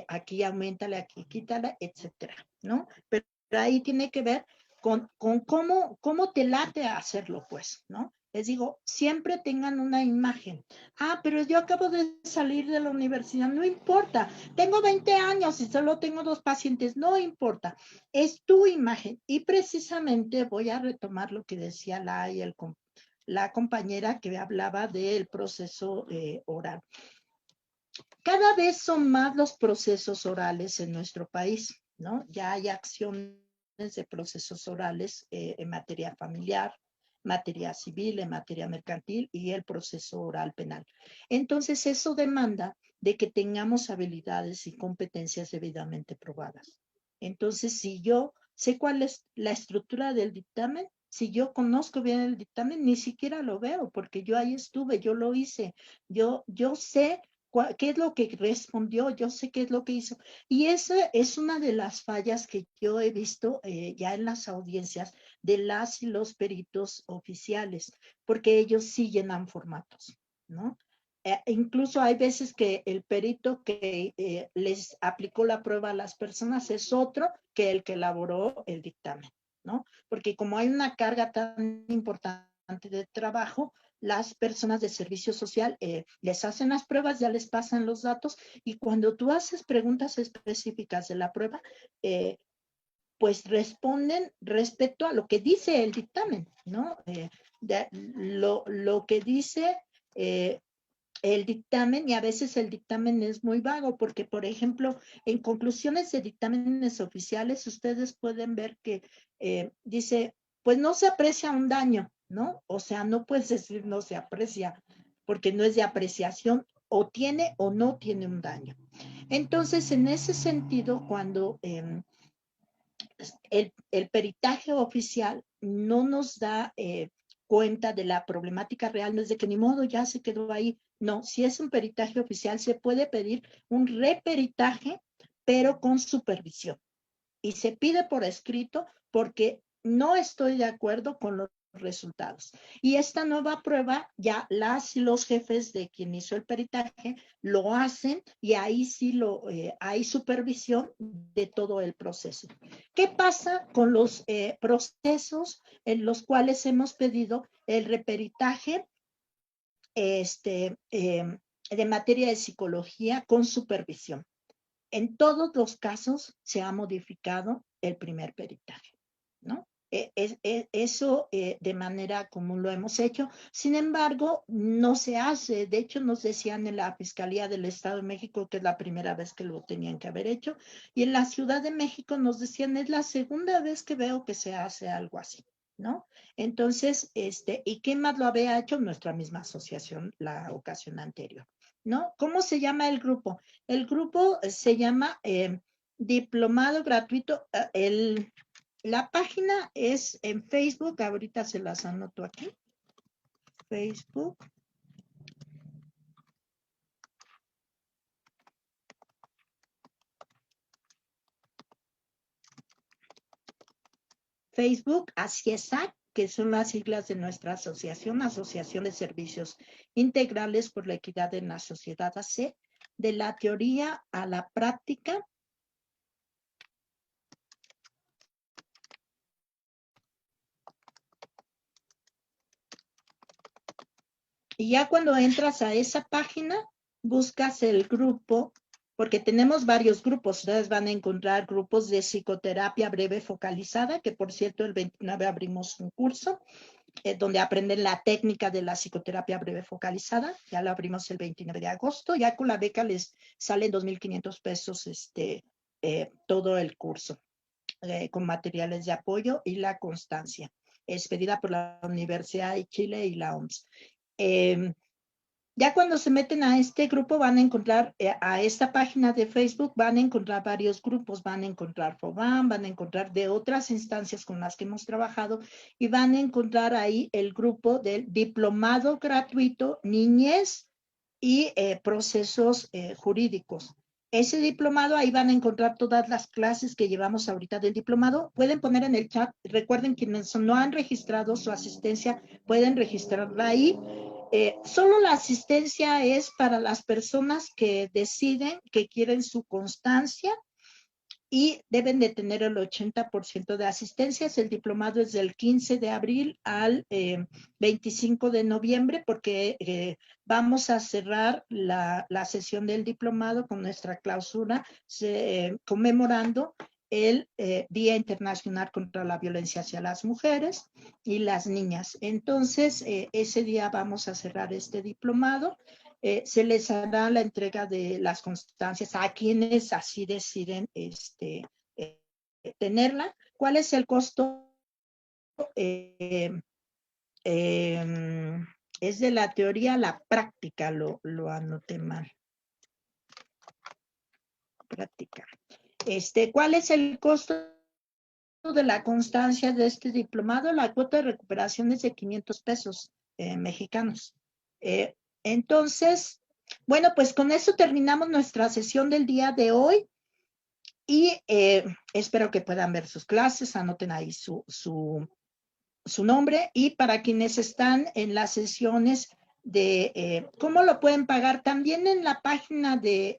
aquí aumentale, aquí quítale, etcétera, ¿no? Pero ahí tiene que ver con cómo te late a hacerlo, pues, ¿no? Les digo, siempre tengan una imagen. Ah, pero yo acabo de salir de la universidad, no importa. Tengo 20 años y solo tengo 2 pacientes, no importa. Es tu imagen. Y precisamente voy a retomar lo que decía la compañera que hablaba del proceso oral. Cada vez son más los procesos orales en nuestro país, ¿no? Ya hay acciones de procesos orales en materia familiar, materia civil, en materia mercantil y el proceso oral penal. Entonces, eso demanda de que tengamos habilidades y competencias debidamente probadas. Entonces, si yo sé cuál es la estructura del dictamen, si yo conozco bien el dictamen, ni siquiera lo veo, porque yo ahí estuve, yo lo hice, yo sé qué es lo que respondió, yo sé qué es lo que hizo. Y esa es una de las fallas que yo he visto ya en las audiencias de las y los peritos oficiales, porque ellos sí llenan formatos, ¿no? Incluso hay veces que el perito que les aplicó la prueba a las personas es otro que el que elaboró el dictamen, ¿no? Porque como hay una carga tan importante de trabajo, las personas de servicio social les hacen las pruebas, ya les pasan los datos y cuando tú haces preguntas específicas de la prueba, pues responden respecto a lo que dice el dictamen, ¿no? Lo que dice el dictamen y a veces el dictamen es muy vago porque, por ejemplo, en conclusiones de dictámenes oficiales ustedes pueden ver que dice, pues no se aprecia un daño, ¿no? O sea, no puedes decir no se aprecia porque no es de apreciación o tiene o no tiene un daño. Entonces, en ese sentido, cuando el peritaje oficial no nos da cuenta de la problemática real, no es de que ni modo ya se quedó ahí. No, si es un peritaje oficial, se puede pedir un reperitaje, pero con supervisión. Y se pide por escrito porque no estoy de acuerdo con los resultados. Y esta nueva prueba, ya las y los jefes de quien hizo el peritaje lo hacen y ahí sí hay supervisión de todo el proceso. ¿Qué pasa con los procesos en los cuales hemos pedido el reperitaje de materia de psicología con supervisión? En todos los casos se ha modificado el primer peritaje, ¿no? Eso de manera común lo hemos hecho. Sin embargo, no se hace. De hecho, nos decían en la Fiscalía del Estado de México que es la primera vez que lo tenían que haber hecho. Y en la Ciudad de México nos decían, es la segunda vez que veo que se hace algo así, ¿no? Entonces, ¿y quién más lo había hecho? Nuestra misma asociación la ocasión anterior, ¿no? ¿Cómo se llama el grupo? El grupo se llama Diplomado Gratuito. La página es en Facebook, ahorita se las anoto aquí. Facebook. Facebook, ACIESAC, que son las siglas de nuestra asociación, Asociación de Servicios Integrales por la Equidad en la Sociedad AC, de la teoría a la práctica. Y ya cuando entras a esa página, buscas el grupo, porque tenemos varios grupos. Ustedes van a encontrar grupos de psicoterapia breve focalizada, que por cierto el 29 abrimos un curso donde aprenden la técnica de la psicoterapia breve focalizada. Ya lo abrimos el 29 de agosto. Ya con la beca les salen 2,500 pesos todo el curso, con materiales de apoyo y la constancia. Es pedida por la Universidad de Chile y la OMS. Ya cuando se meten a este grupo van a encontrar, a esta página de Facebook, van a encontrar varios grupos, van a encontrar FOBAM, van a encontrar de otras instancias con las que hemos trabajado y van a encontrar ahí el grupo del Diplomado Gratuito Niñez y Procesos Jurídicos. Ese diplomado, ahí van a encontrar todas las clases que llevamos ahorita del diplomado. Pueden poner en el chat, recuerden quienes no han registrado su asistencia, pueden registrarla ahí. Solo la asistencia es para las personas que deciden que quieren su constancia y deben de tener el 80% de asistencias. El diplomado es del 15 de abril al 25 de noviembre, porque vamos a cerrar la sesión del diplomado con nuestra clausura, conmemorando el Día Internacional contra la Violencia hacia las Mujeres y las Niñas. Entonces, ese día vamos a cerrar este diplomado. Se les hará la entrega de las constancias a quienes así deciden eh, tenerla. ¿Cuál es el costo? Eh, eh, es de la teoría a la práctica, lo anoté mal. Práctica. ¿Cuál es el costo de la constancia de este diplomado? La cuota de recuperación es de 500 pesos mexicanos. Entonces, bueno, pues con eso terminamos nuestra sesión del día de hoy y espero que puedan ver sus clases, anoten ahí su nombre, y para quienes están en las sesiones de cómo lo pueden pagar, también en la página de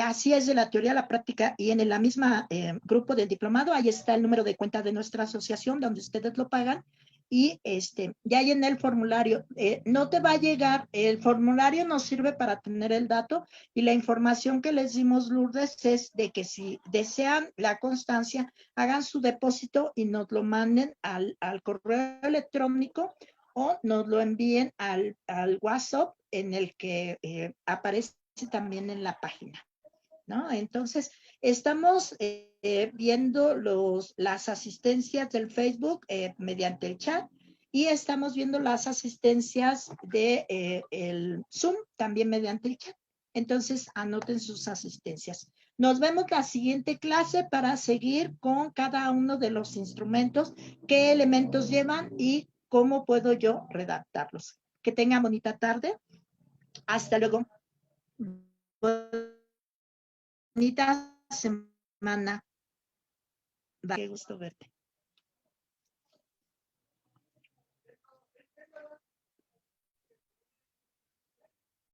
Así es de la teoría a la práctica y en la misma grupo del diplomado, ahí está el número de cuenta de nuestra asociación donde ustedes lo pagan, y ya hay en el formulario, no te va a llegar, el formulario nos sirve para tener el dato, y la información que les dimos, Lourdes, es de que si desean la constancia, hagan su depósito y nos lo manden al correo electrónico, o nos lo envíen al WhatsApp en el que aparece también en la página, ¿no? Entonces, estamos viendo las asistencias del Facebook mediante el chat, y estamos viendo las asistencias de el Zoom también mediante el chat. Entonces, anoten sus asistencias. Nos vemos la siguiente clase para seguir con cada uno de los instrumentos, qué elementos llevan y cómo puedo yo redactarlos. Que tengan bonita tarde. Hasta luego. Bonita semana. Qué gusto verte.